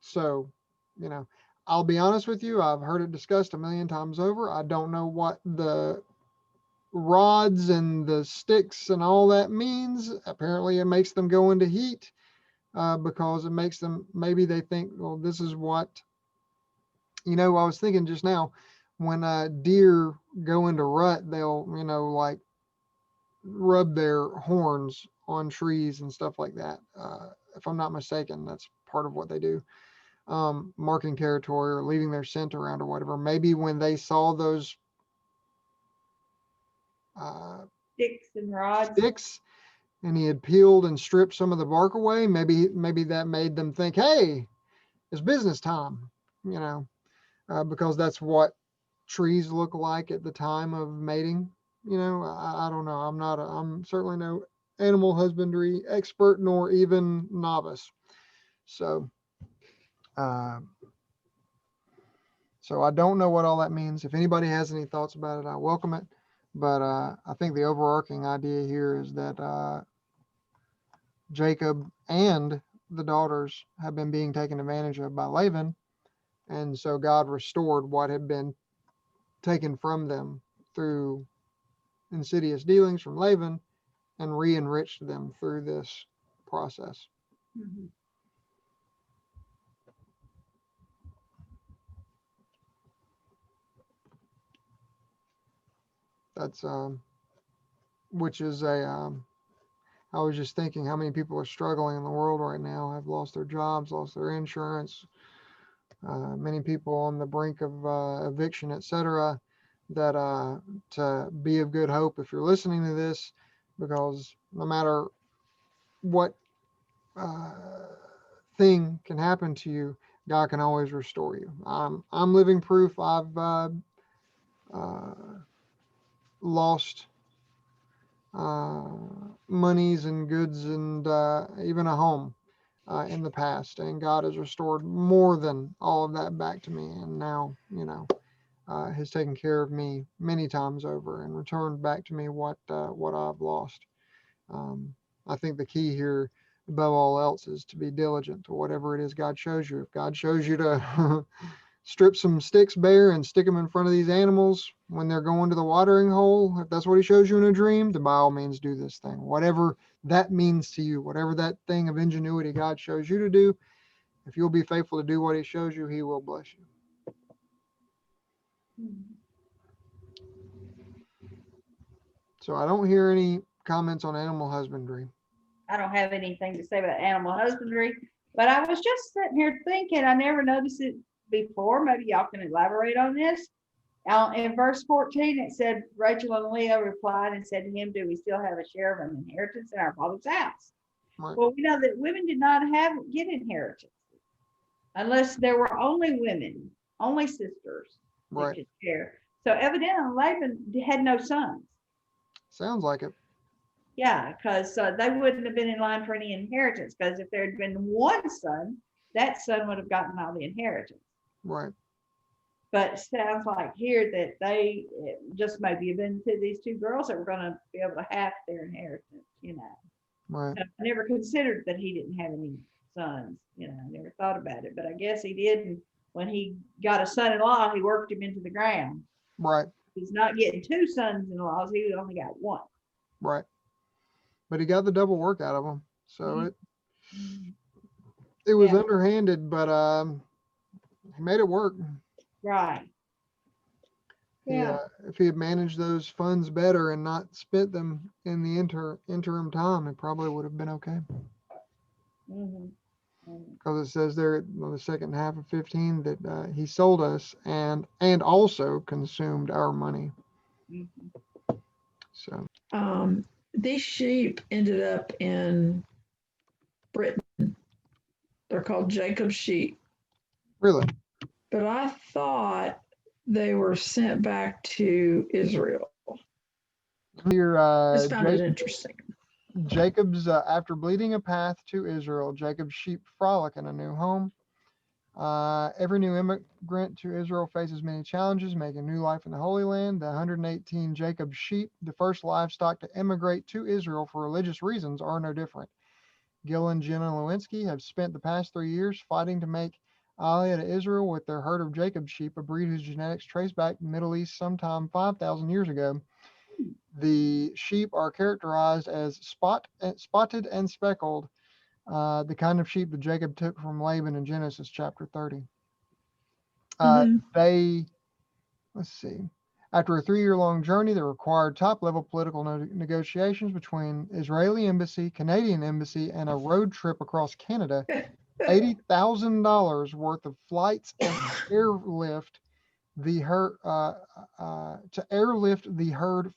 So, you know, I'll be honest with you, I've heard it discussed a million times over. I don't know what the rods and the sticks and all that means. Apparently, it makes them go into heat because it makes them, maybe they think, well, this is what, I was thinking just now, when deer go into rut, they'll, like rub their horns on trees and stuff like that. If I'm not mistaken, that's part of what they do. Marking territory or leaving their scent around or whatever. Maybe when they saw those Sticks and rods. sticks and he had peeled and stripped some of the bark away, maybe that made them think, hey, it's business time, because that's what trees look like at the time of mating. I don't know. I'm certainly no animal husbandry expert nor even novice. So, uh, so I don't know what all that means. If anybody has any thoughts about it, I welcome it. But I think the overarching idea here is that Jacob and the daughters have been being taken advantage of by Laban. And so God restored what had been taken from them through insidious dealings from Laban and re-enriched them through this process. Mhm. That's which is a I was just thinking how many people are struggling in the world right now, have lost their jobs, lost their insurance, many people on the brink of eviction, etc. That to be of good hope if you're listening to this, because no matter what uh, thing can happen to you, God can always restore you. I'm living proof. I've uh, lost uh, monies and goods and even a home in the past, and God has restored more than all of that back to me. And now, has taken care of me many times over and returned back to me what I've lost. Um, I think the key here, above all else, is to be diligent to whatever it is God shows you. If God shows you to strip some sticks bare and stick them in front of these animals when they're going to the watering hole, if that's what he shows you in a dream, then by all means do this thing. Whatever that means to you, whatever that thing of ingenuity God shows you to do, if you'll be faithful to do what he shows you, he will bless you. So I don't hear any comments on animal husbandry. I don't have anything to say about animal husbandry, but I was just sitting here thinking, I never noticed it before. Maybe y'all can elaborate on this. In verse 14, it said, Rachel and Leah replied and said to him, do we still have a share of an inheritance in our father's house? Right. Well, we know that women did not get inheritance unless there were only women, only sisters that Right. could share. So evidently Laban had no sons. Sounds like it. Yeah, because they wouldn't have been in line for any inheritance, because if there had been one son, that son would have gotten all the inheritance. Right. But it sounds like here that they just maybe have been to these two girls that were going to be able to have their inheritance, Right. I never considered that he didn't have any sons, I never thought about it, but I guess he did. And when he got a son-in-law, he worked him into the ground. Right. He's not getting two sons-in-laws, he only got one. Right. But he got the double work out of them. So it was Yeah. underhanded, but he made it work. Right. Yeah. If he had managed those funds better and not spent them in the interim time, it probably would have been okay. Because it says there in the second half of 15 that he sold us and also consumed our money. So These sheep ended up in Britain. They're called Jacob's sheep. really, But I thought they were sent back to Israel. here I just found it interesting. Jacob's after bleeding a path to Israel, Jacob's sheep frolic in a new home. Every new immigrant to Israel faces many challenges, making new life in the Holy Land. The 118 Jacob sheep, the first livestock to immigrate to Israel for religious reasons, are no different. Gil and Jenna Lewinsky have spent the past 3 years fighting to make Aliyah to Israel with their herd of Jacob sheep, a breed whose genetics trace back to the Middle East sometime 5,000 years ago. The sheep are characterized as spotted and speckled, the kind of sheep that Jacob took from Laban in Genesis chapter 30. Let's see, after a 3-year-long journey that required top-level political negotiations between Israeli embassy, Canadian embassy, and a road trip across Canada, $80,000 worth of flights and airlift the herd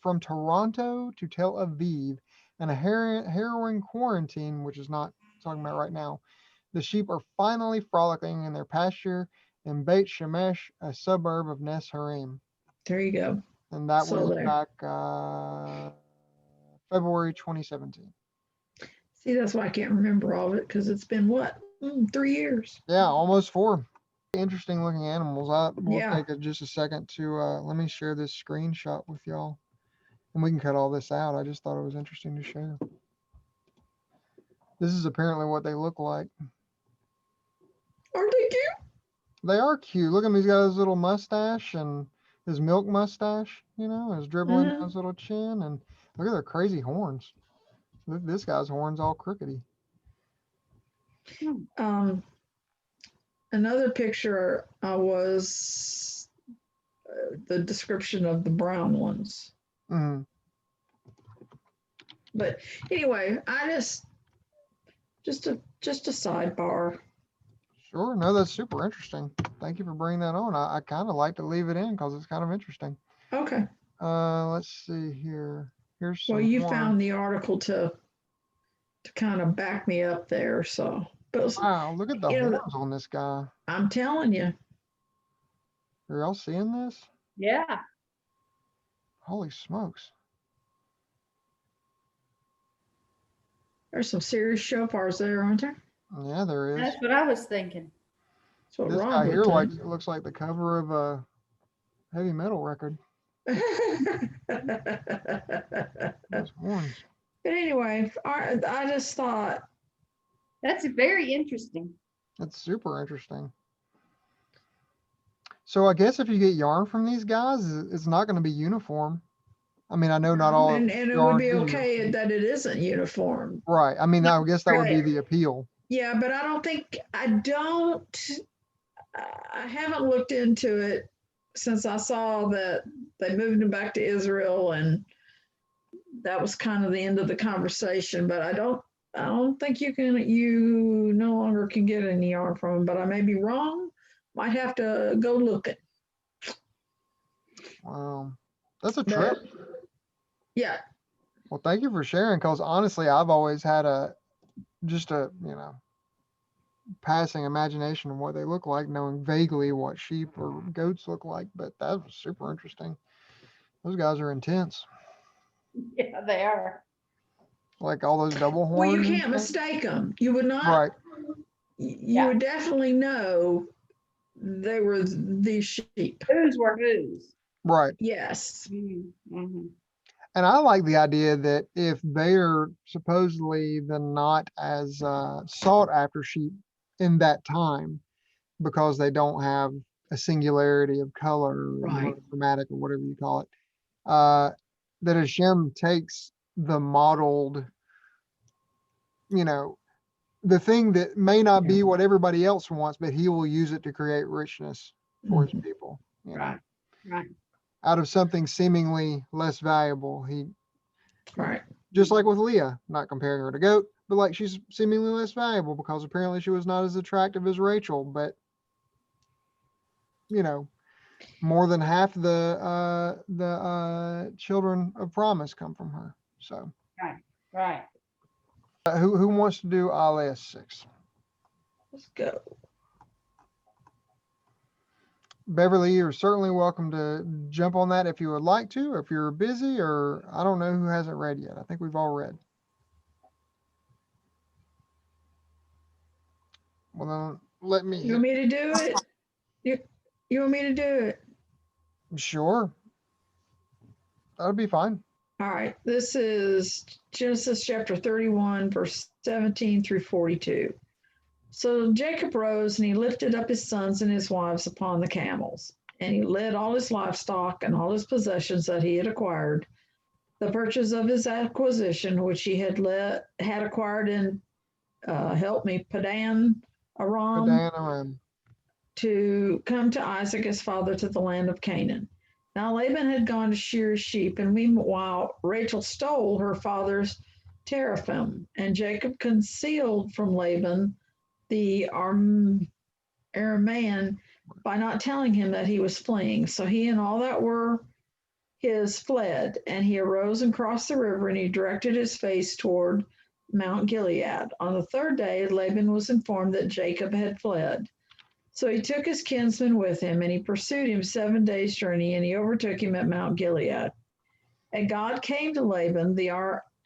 from Toronto to Tel Aviv, and a harrowing quarantine, which is not talking about right now. The sheep are finally frolicking in their pasture in Beit Shemesh, a suburb of Nes Harim. There you go. And that So was there. back February 2017. See, that's why I can't remember all of it, because it's been what? 3 years. Yeah, almost 4. Interesting looking animals. We'll Yeah. take just a second to let me share this screenshot with y'all, and we can cut all this out. I just thought it was interesting to share. This is apparently what they look like. Aren't they cute? They are cute. Look at him. He's got his little mustache and his milk mustache, his dribbling down his little chin, and look at their crazy horns. Look, this guy's horns all crookedy. Another picture was the description of the brown ones. Mhm. But anyway, I just a sidebar. Sure. No, that's super interesting. Thank you for bringing that on. I kind of like to leave it in because it's kind of interesting. Okay. Let's see here. Here's Well, some you more. found the article to kind of back me up there. So, but Wow, look at the you know, horns on this guy. I'm telling you, Are y'all seeing this? Yeah, Holy smokes. there's some serious shofars there, aren't there? Yeah, there is. that's what I was thinking. That's what This Rob guy would here think. looks like the cover of a heavy metal record. But Those horns. anyway, I just thought, That's very interesting. That's super interesting. So I guess if you get yarn from these guys, it's not going to be uniform. I mean, I know not all and it would yarn be is okay that it isn't uniform. right. I mean, I guess that would be Right. the appeal. Yeah, but I haven't looked into it since I saw that they moved him back to Israel, and that was kind of the end of the conversation. But I don't think you no longer can get any yarn from him, but I may be wrong. Might have to go look it. Wow. That's a trip. But yeah, Well, thank you for sharing because honestly, I've always had just a, passing imagination of what they look like, knowing vaguely what sheep or goats look like, but that was super interesting. Those guys are intense. Yeah, they are. Like all those double well, you horns and can't stuff. mistake them. You would not. Right. You Yeah. would definitely know they were these sheep. Whose were whose? Right. Yes. Mm-hmm. And I like the idea that if they're supposedly the not as sought after sheep in that time because they don't have a singularity of color or Right. monochromatic or whatever you call it, that Hashem takes the modeled, the thing that may not be what everybody else wants, but he will use it to create richness for his people. Right. Right. Out of something seemingly less valuable, he Right. just like with Leah, not comparing her to goat, but like she's seemingly less valuable because apparently she was not as attractive as Rachel, but more than half the children of promise come from her. So Right. Right. who wants to do Alias 6? Let's go. Beverly, you're certainly welcome to jump on that if you would like to, if you're busy, or I don't know who hasn't read yet. I think we've all read. Well, then let me. You want me to do it? You want me to do it? Sure. That would be fine. All right. This is Genesis chapter 31, verse 17 through 42. So Jacob rose and he lifted up his sons and his wives upon the camels, and he led all his livestock and all his possessions that he had acquired, the purchase of his acquisition, which he had acquired in, Padan Aram, Padan Aram. to come to Isaac his father to the land of Canaan. Now Laban had gone to shear his sheep, and meanwhile Rachel stole her father's teraphim, and Jacob concealed from Laban the Aramean by not telling him that he was fleeing. So he and all that were his fled, and he arose and crossed the river, and he directed his face toward Mount Gilead. On the third day, Laban was informed that Jacob had fled. So he took his kinsman with him, and he pursued him 7 days' journey, and he overtook him at Mount Gilead. And God came to Laban, the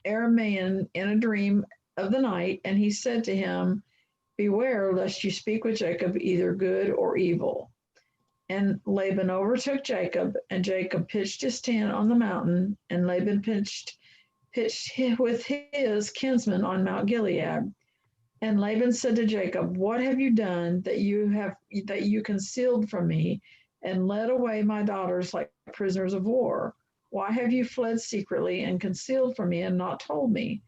Aramean, in a dream of the night, and he said to him, beware lest you speak with Jacob either good or evil. And Laban overtook Jacob, and Jacob pitched his tent on the mountain, and Laban pitched with his kinsman on Mount Gilead. And Laban said to Jacob, what have you done that you concealed from me and led away my daughters like prisoners of war? Why have you fled secretly and concealed from me and not told me?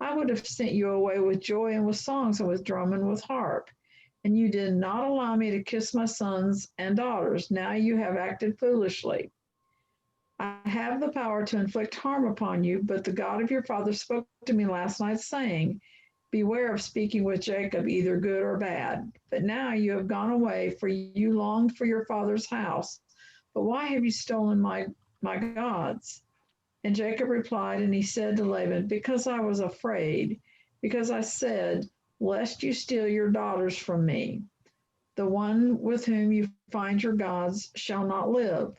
I would have sent you away with joy and with songs and with drum and with harp. And you did not allow me to kiss my sons and daughters. Now you have acted foolishly. I have the power to inflict harm upon you, but the God of your father spoke to me last night, saying, beware of speaking with Jacob, either good or bad. But now you have gone away, for you longed for your father's house. But why have you stolen my gods? And Jacob replied, and he said to Laban, because I was afraid, because I said, lest you steal your daughters from me. The one with whom you find your gods shall not live.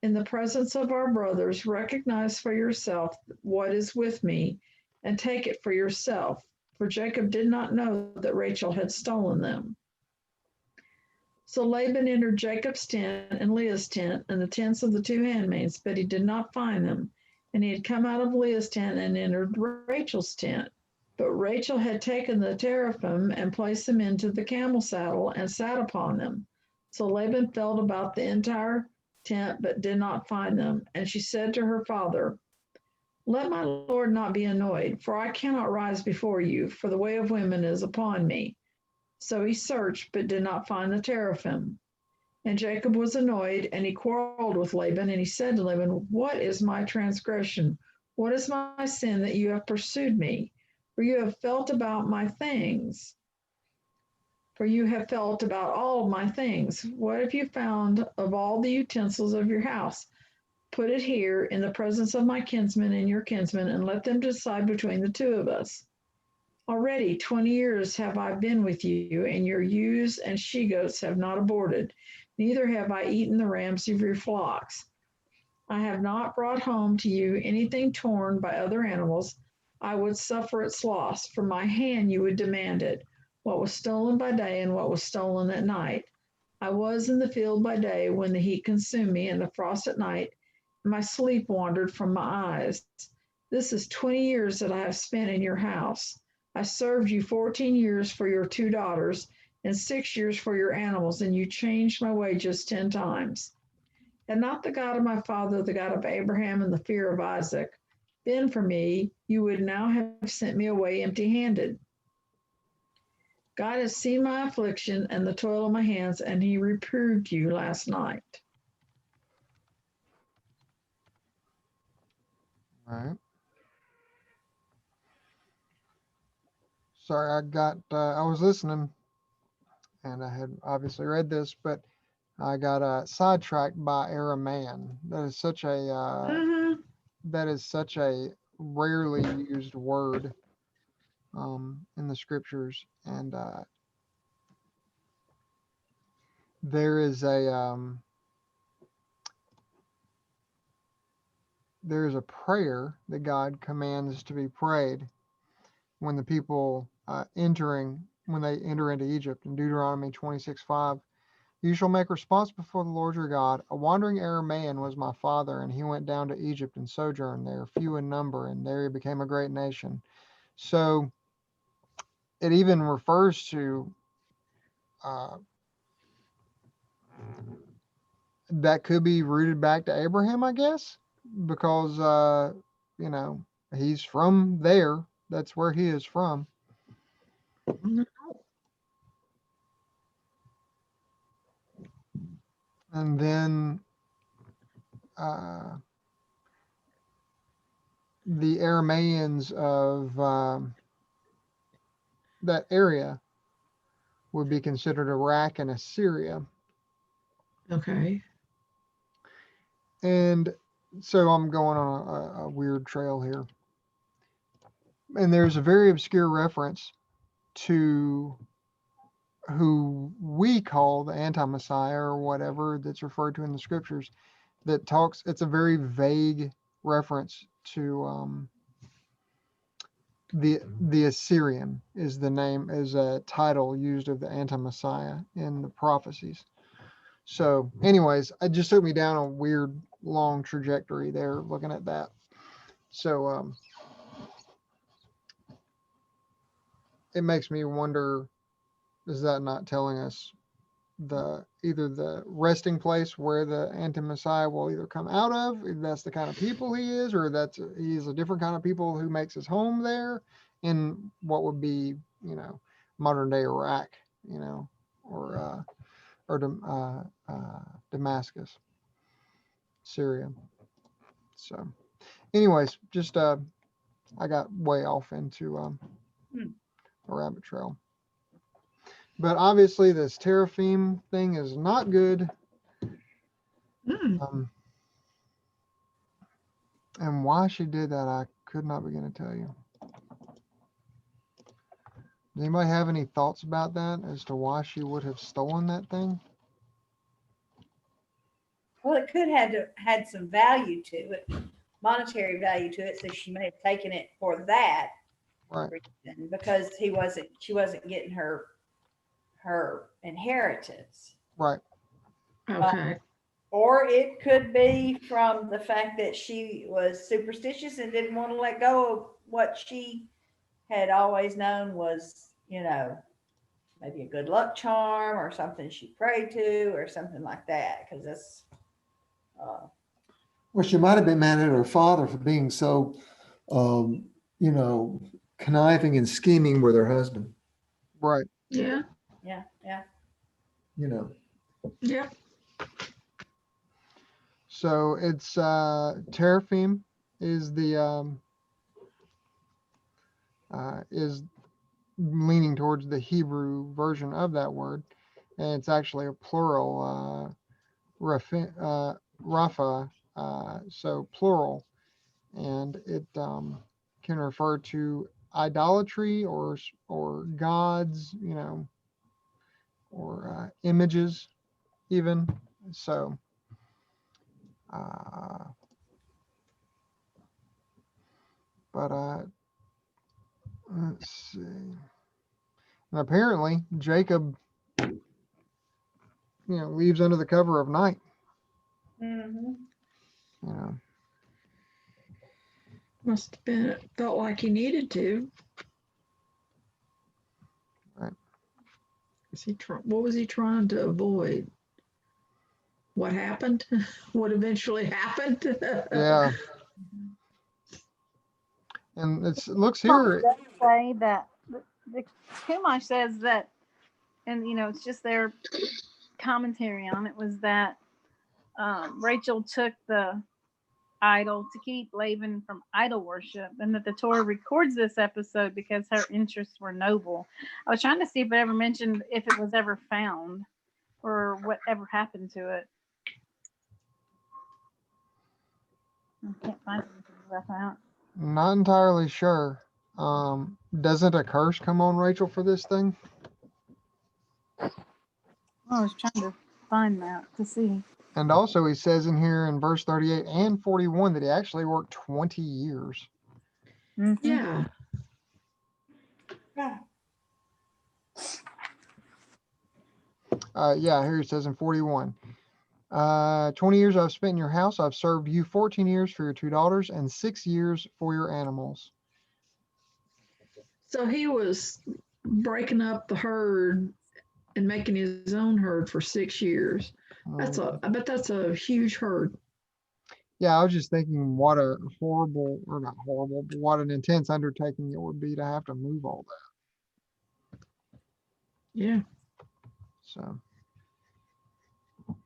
In the presence of our brothers, recognize for yourself what is with me, and take it for yourself. For Jacob did not know that Rachel had stolen them. So Laban entered Jacob's tent and Leah's tent and the tents of the two handmaids, but he did not find them. And he had come out of Leah's tent and entered Rachel's tent. But Rachel had taken the teraphim and placed them into the camel saddle and sat upon them. So Laban felt about the entire tent, but did not find them. And she said to her father, let my lord not be annoyed, for I cannot rise before you, for the way of women is upon me. So he searched, but did not find the teraphim. And Jacob was annoyed, and he quarreled with Laban, and he said to Laban, what is my transgression? What is my sin that you have pursued me? For you have felt about my things. For you have felt about all my things. What have you found of all the utensils of your house? Put it here in the presence of my kinsmen and your kinsmen, and let them decide between the two of us. Already 20 years have I been with you, and your ewes and she-goats have not aborted, neither have I eaten the rams of your flocks. I have not brought home to you anything torn by other animals. I would suffer its loss. From my hand you would demand it, what was stolen by day and what was stolen at night. I was in the field by day when the heat consumed me, and the frost at night, and my sleep wandered from my eyes. This is 20 years that I have spent in your house. I served you 14 years for your 2 daughters and 6 years for your animals, and you changed my wages 10 times. Had not the God of my father, the God of Abraham and the fear of Isaac, been for me, you would now have sent me away empty-handed. God has seen my affliction and the toil of my hands, and he reproved you last night. All right. Sorry, I was listening and I had obviously read this, but I got sidetracked by Aramaean. That is such a rarely used word in the scriptures, and there is a prayer that God commands to be prayed when the people when they enter into Egypt in Deuteronomy 26:5. You shall make response before the Lord your God. A wandering Aramaean was my father, and he went down to Egypt and sojourned there, few in number, and there he became a great nation. So it even refers to uh, that could be rooted back to Abraham, I guess, because you know he's from there. That's where he is from. And then uh, the Aramaeans of that area would be considered Iraq and Assyria. Okay. And so I'm going on a weird trail here. And there's a very obscure reference to who we call the anti-Messiah or whatever that's referred to in the scriptures that talks, it's a very vague reference to the Assyrian is the name, is a title used of the anti-Messiah in the prophecies. So anyways, it just took me down a weird long trajectory there looking at that. So it makes me wonder, is that not telling us either the resting place where the anti-Messiah will either come out of, if that's the kind of people he is, or he's a different kind of people who makes his home there in what would be, modern day Iraq, or Damascus, Syria. So, anyways, just I got way off into Hmm. a rabbit trail. But obviously, this teraphim thing is not good. Mm. And why she did that, I could not begin to tell you. Does anybody have any thoughts about that as to why she would have stolen that thing? Well, it could have had some value to it, monetary value to it, so she may have taken it for that Right. reason because she wasn't getting her inheritance. Right. Okay. Or it could be from the fact that she was superstitious and didn't want to let go of what she had always known was, maybe a good luck charm or something she prayed to or something like that. Because that's, Well, she might have been mad at her father for being so, um, you know, conniving and scheming with her husband. Right. Yeah. yeah, yeah. You know, Yeah. So it's teraphim is the is leaning towards the Hebrew version of that word, and it's actually a plural, Rapha, so plural, and it can refer to idolatry or gods, or images even. So, uh, but let's see. And apparently, Jacob, leaves under the cover of night. Mm-hmm. You know, Must have been felt like he needed to. Right. What was he trying to avoid? What happened? What eventually happened? yeah. And it looks Chumash here. does say that the Chumash says that, and it's just their commentary on it was that Rachel took the idol to keep Laban from idol worship, and that the Torah records this episode because her interests were noble. I was trying to see if it ever mentioned if it was ever found or whatever happened to it. I can't find anything about that. Not entirely sure. Doesn't a curse come on Rachel for this thing? I was trying to find that to see. And also, he says in here in verse 38 and 41 that he actually worked 20 years. Mhm. Yeah. Yeah. Yeah, here he says in 41. 20 years I've spent in your house. I've served you 14 years for your two daughters and 6 years for your animals. So he was breaking up the herd and making his own herd for 6 years. I bet that's a huge herd. Yeah, I was just thinking what a horrible, or not horrible, but what an intense undertaking it would be to have to move all that. Yeah. So, let's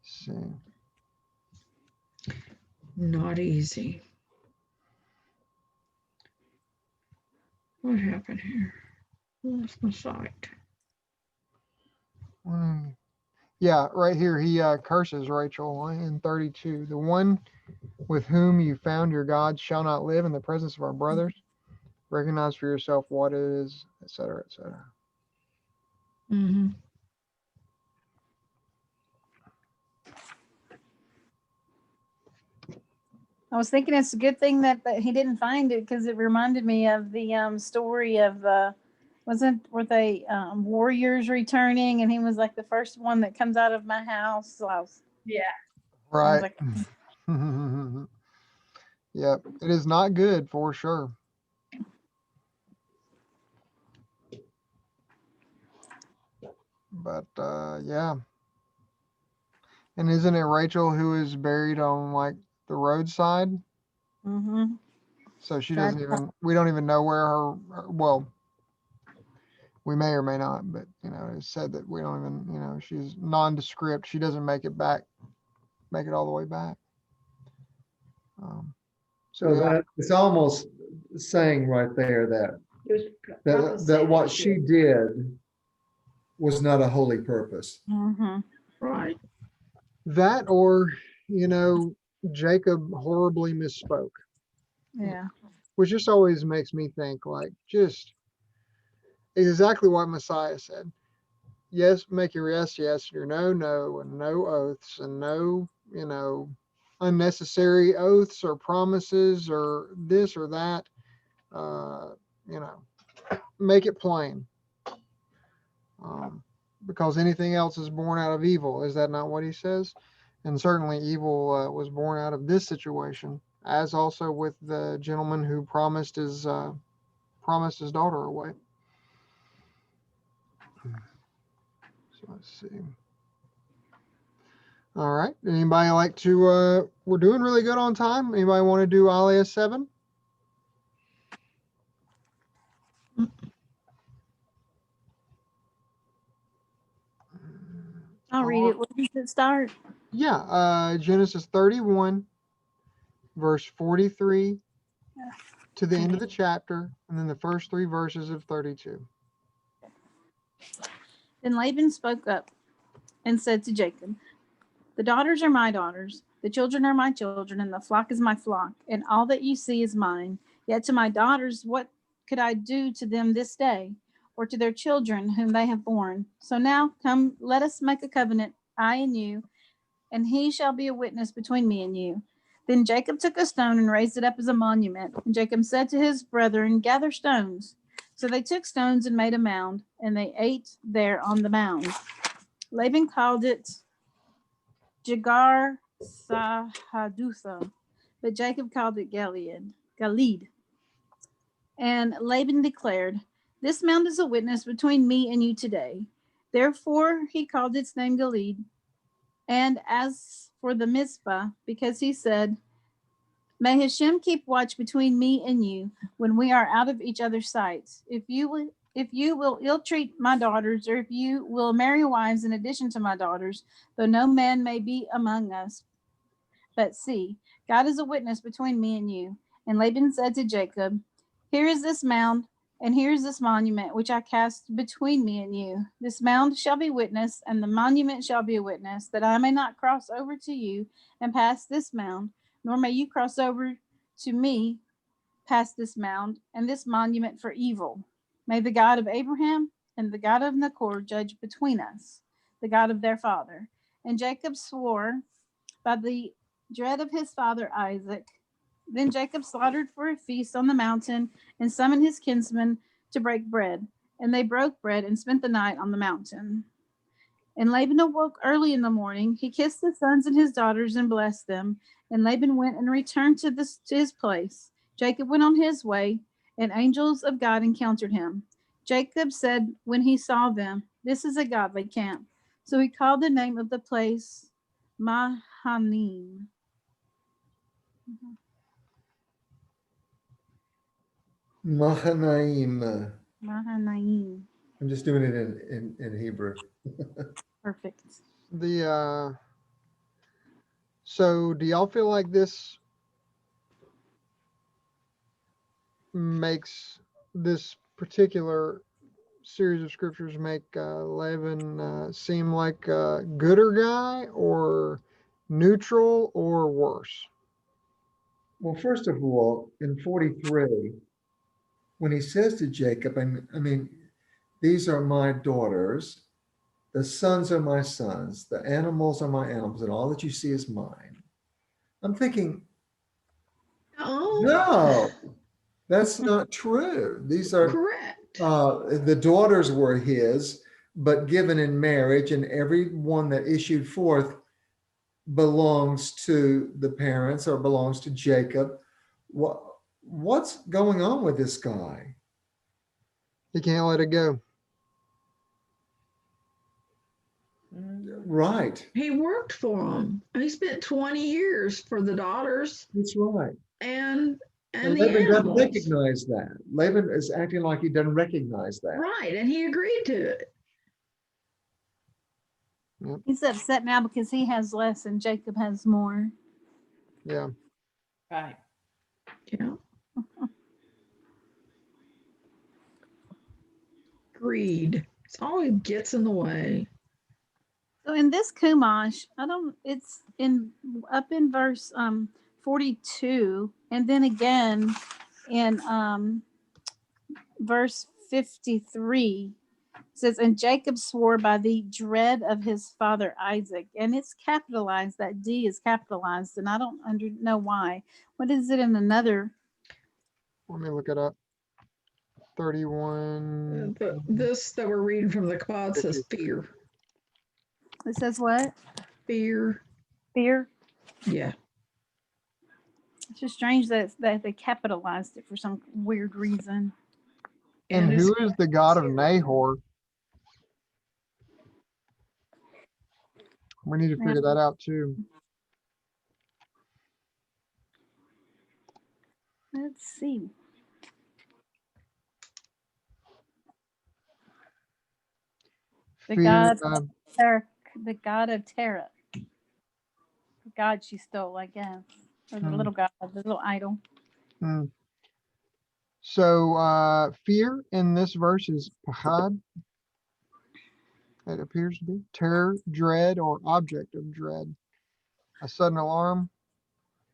see. Not easy. What happened here? Lost my sight. Yeah, right here he curses Rachel in 32. The one with whom you found your God shall not live in the presence of our brothers. Recognize for yourself what it is, etc., etc. Mm-hmm. I was thinking it's a good thing that he didn't find it because it reminded me of the story of were they warriors returning and he was like the first one that comes out of my house. So I was Right. like, Yep, it is not good for sure. But yeah. And isn't it Rachel who is buried on like the roadside? mm-hmm. So she Tried doesn't to even, we don't even know where well, we may or may not, but it's said that we don't even, she's nondescript. She doesn't make it all the way back. So So yeah, that it's almost saying right there that It was that, prophesied that what she she did was not a holy purpose. Mm-hmm. Right. that or Jacob horribly misspoke, Yeah. which just always makes me think like just exactly what Messiah said. Yes, make your yes, yes, your no, no, and no oaths, and no, unnecessary oaths or promises or this or that. Uh, you know, make it plain. Um, because anything else is born out of evil. Is that not what he says? And certainly evil was born out of this situation, as also with the gentleman who promised his daughter away. So let's see. All right. Anybody like to? We're doing really good on time. Anybody want to do Aliyah 7? I'll read it. Where does it start? Yeah. Genesis 31, verse 43 to the end of the chapter, and then the first 3 verses of 32. Then Laban spoke up and said to Jacob, "The daughters are my daughters, the children are my children, and the flock is my flock, and all that you see is mine. Yet to my daughters, what could I do to them this day, or to their children whom they have borne? So now come, let us make a covenant, I and you, and he shall be a witness between me and you." Then Jacob took a stone and raised it up as a monument. And Jacob said to his brethren, "Gather stones." So they took stones and made a mound, and they ate there on the mound. Laban called it Jagar Sahadutha, but Jacob called it Galeed. And Laban declared, "This mound is a witness between me and you today." Therefore he called its name Galeed. And as for the Mizpah, because he said, "May Hashem keep watch between me and you when we are out of each other's sights. If you will ill treat my daughters, or if you will marry wives in addition to my daughters, though no man may be among us, but see, God is a witness between me and you." And Laban said to Jacob, "Here is this mound, and here is this monument which I cast between me and you. This mound shall be witness, and the monument shall be a witness, that I may not cross over to you and pass this mound, nor may you cross over to me past this mound and this monument for evil. May the God of Abraham and the God of Nachor judge between us, the God of their father." And Jacob swore by the dread of his father Isaac. Then Jacob slaughtered for a feast on the mountain and summoned his kinsmen to break bread. And they broke bread and spent the night on the mountain. And Laban awoke early in the morning. He kissed the sons and his daughters and blessed them. And Laban went and returned to his place. Jacob went on his way, and angels of God encountered him. Jacob said when he saw them, "This is a godly camp." So he called the name of the place Mahanaim. Mahanaim. Mahanaim. I'm just doing it in Hebrew. Perfect. The so do y'all feel like this makes this particular series of scriptures make Laban seem like a gooder guy or neutral or worse? Well, first of all, in 43, when he says to Jacob, I mean, these are my daughters, the sons are my sons, the animals are my animals, and all that you see is mine. I'm thinking, Oh, no, that's not true. These are correct. the daughters were his, but given in marriage, and every one that issued forth belongs to the parents or belongs to Jacob. What's going on with this guy? He can't let it go. Right. He worked for them. He spent 20 years for the daughters That's right. and And the Laban doesn't animals. recognize that. Laban is acting like he doesn't recognize that. Right, and he agreed to it. He's upset now because he has less and Jacob has more. Yeah. Right. Yeah. Greed. It always gets in the way. So in this Kumash, I don't. It's in up in verse 42, and then again in verse 53. It says, and Jacob swore by the dread of his father Isaac, and it's capitalized. That D is capitalized, and I don't know why. What is it in another? Let me look it up. 31. This that we're reading from the quad says fear. It says what? Fear. Fear. Yeah. It's just strange that they capitalized it for some weird reason. And it's who is the god of Nahor? We need to figure that out too. Let's see. The Fear, god of Terra, the god of Terra. The god she stole, I guess. Or the little god, the little idol. So fear in this verse is pahad. It appears to be terror, dread, or object of dread. A sudden alarm,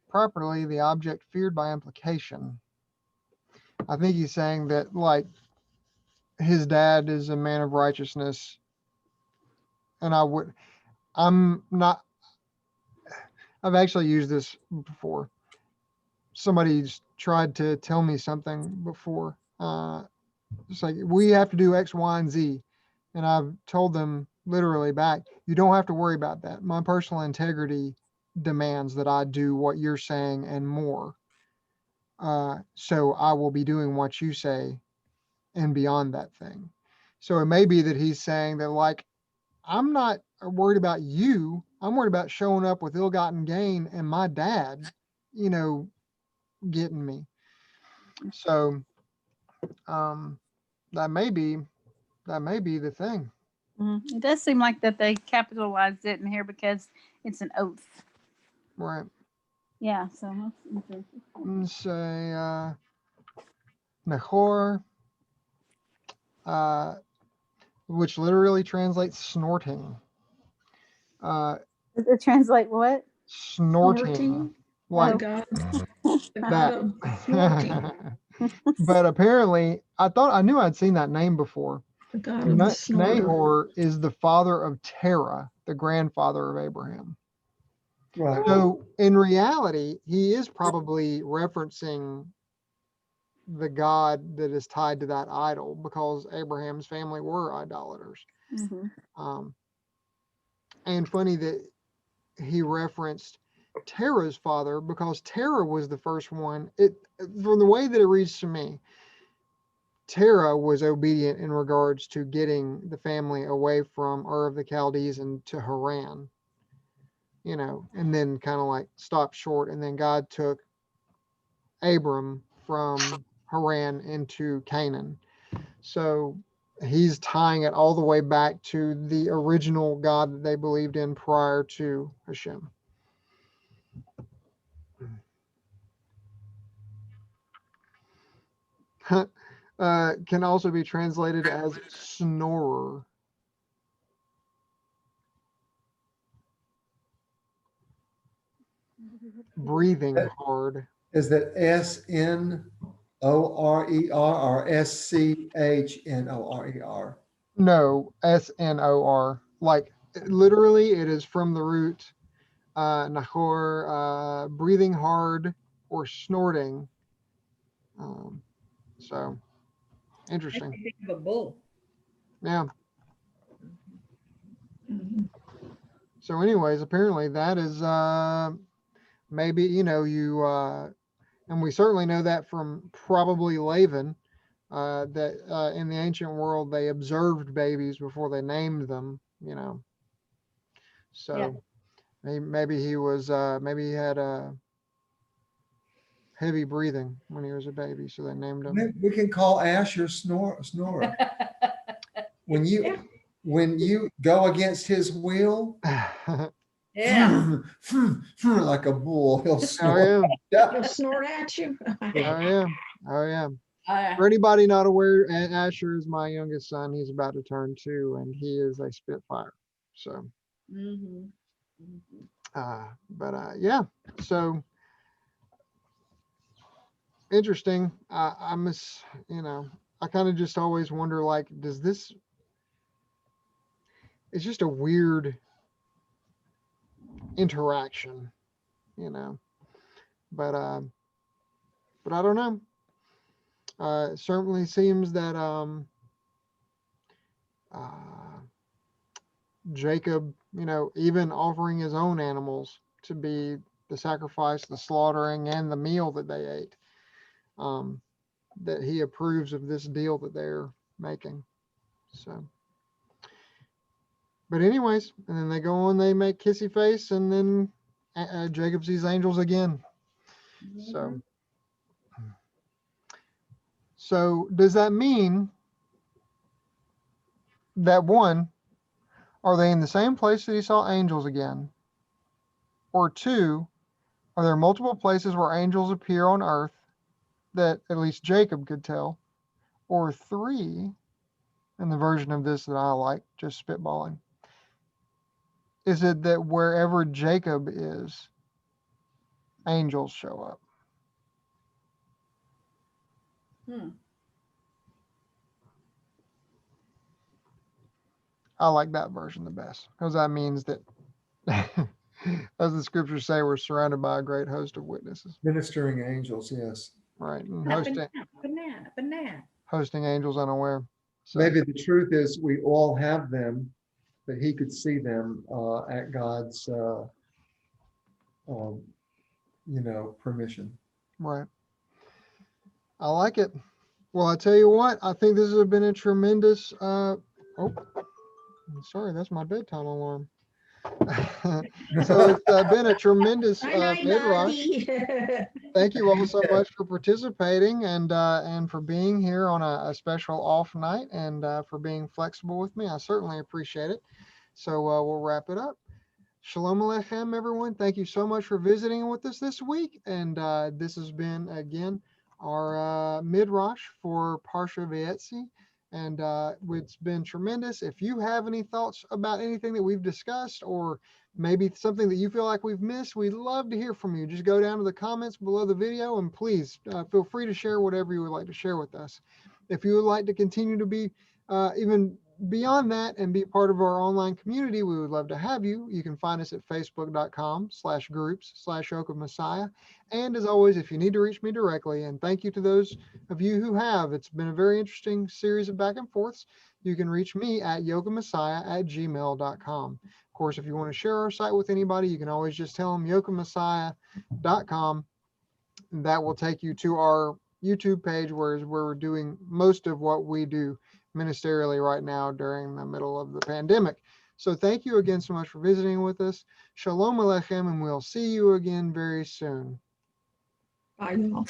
properly the object feared by implication. I think he's saying that like his dad is a man of righteousness, and I'm not. I've actually used this before. Somebody's tried to tell me something before. It's like we have to do X, Y, and Z, and I've told them literally back, you don't have to worry about that. My personal integrity demands that I do what you're saying and more. So I will be doing what you say and beyond that thing. So it may be that he's saying that, like, I'm not worried about you. I'm worried about showing up with ill-gotten gain and my dad, getting me. So that may be the thing. It does seem like that they capitalized it in here because it's an oath. Right. Yeah, so Let's say Nahor, which literally translates snorting. it translate what? Snorting. Like God. The God that. of snorting. But apparently, I knew I'd seen that name before. The God of the snorter. Nahor is the father of Terah, the grandfather of Abraham. Right. So in reality, he is probably referencing the god that is tied to that idol because Abraham's family were idolaters. And funny that he referenced Terah's father because Terah was the first one. From the way that it reads to me, Terah was obedient in regards to getting the family away from Ur of the Chaldees and to Haran, and then kind of like stopped short. And then God took Abram from Haran into Canaan. So he's tying it all the way back to the original God that they believed in prior to Hashem. Can also be translated as snorer. Breathing hard. Is that SNORER or SCHNORER? No, SNOR. Like literally, it is from the root Nahor, breathing hard or snorting. So interesting. That's a bit of a bull. Yeah. So, anyways, apparently that is maybe you and we certainly know that from probably Laban. That in the ancient world they observed babies before they named them. So. Yeah. Maybe he was maybe he had a heavy breathing when he was a baby, so they named him. We can call Ash your snorer. When you go against his will, Yeah. like a bull. He'll Oh snort. yeah. He'll snort at you. Oh yeah. Oh yeah. Uh, For anybody not aware, Asher is my youngest son. He's about to turn 2, and he is a Spitfire. So, mhm. yeah. So interesting. I miss, I kind of just always wonder, like, does this? It's just a weird interaction, you know. But I don't know. It certainly seems that uh, Jacob, even offering his own animals to be the sacrifice, the slaughtering, and the meal that they ate, um, that he approves of this deal that they're making. So, but anyways, and then they go on, they make kissy face, and then Jacob sees angels again. So, does that mean that one, are they in the same place that he saw angels again? Or two, are there multiple places where angels appear on earth that at least Jacob could tell? Or three, and the version of this that I like, just spitballing, is it that wherever Jacob is, angels show up? Hmm. I like that version the best because that means that, as the scriptures say, we're surrounded by a great host of witnesses, Ministering angels, yes. right? And Banana. hosting angels unaware. So, Maybe the truth is we all have them, but he could see them at God's, um, permission. right. I like it. Well, I tell you what, I think this has been a tremendous. Sorry, that's my bedtime alarm. So it's been a tremendous Night, midrash. buddy. Thank you all so much for participating and for being here on a special off night and for being flexible with me. I certainly appreciate it. So we'll wrap it up. Shalom Aleichem, everyone. Thank you so much for visiting with us this week. And this has been, again, our Midrash for Parsha Vayetze. And it's been tremendous. If you have any thoughts about anything that we've discussed or maybe something that you feel like we've missed, we'd love to hear from you. Just go down to the comments below the video and please feel free to share whatever you would like to share with us. If you would like to continue to be even beyond that and be part of our online community, we would love to have you. You can find us at facebook.com/groups/Yoke of Messiah. And as always, if you need to reach me directly, and thank you to those of you who have, it's been a very interesting series of back and forths. You can reach me at yokeofmessiah@gmail.com. Of course, if you want to share our site with anybody, you can always just tell them yokeofmessiah.com. That will take you to our YouTube page where we're doing most of what we do ministerially right now during the middle of the pandemic. So thank you again so much for visiting with us. Shalom Aleichem, and we'll see you again very soon. Bye, y'all.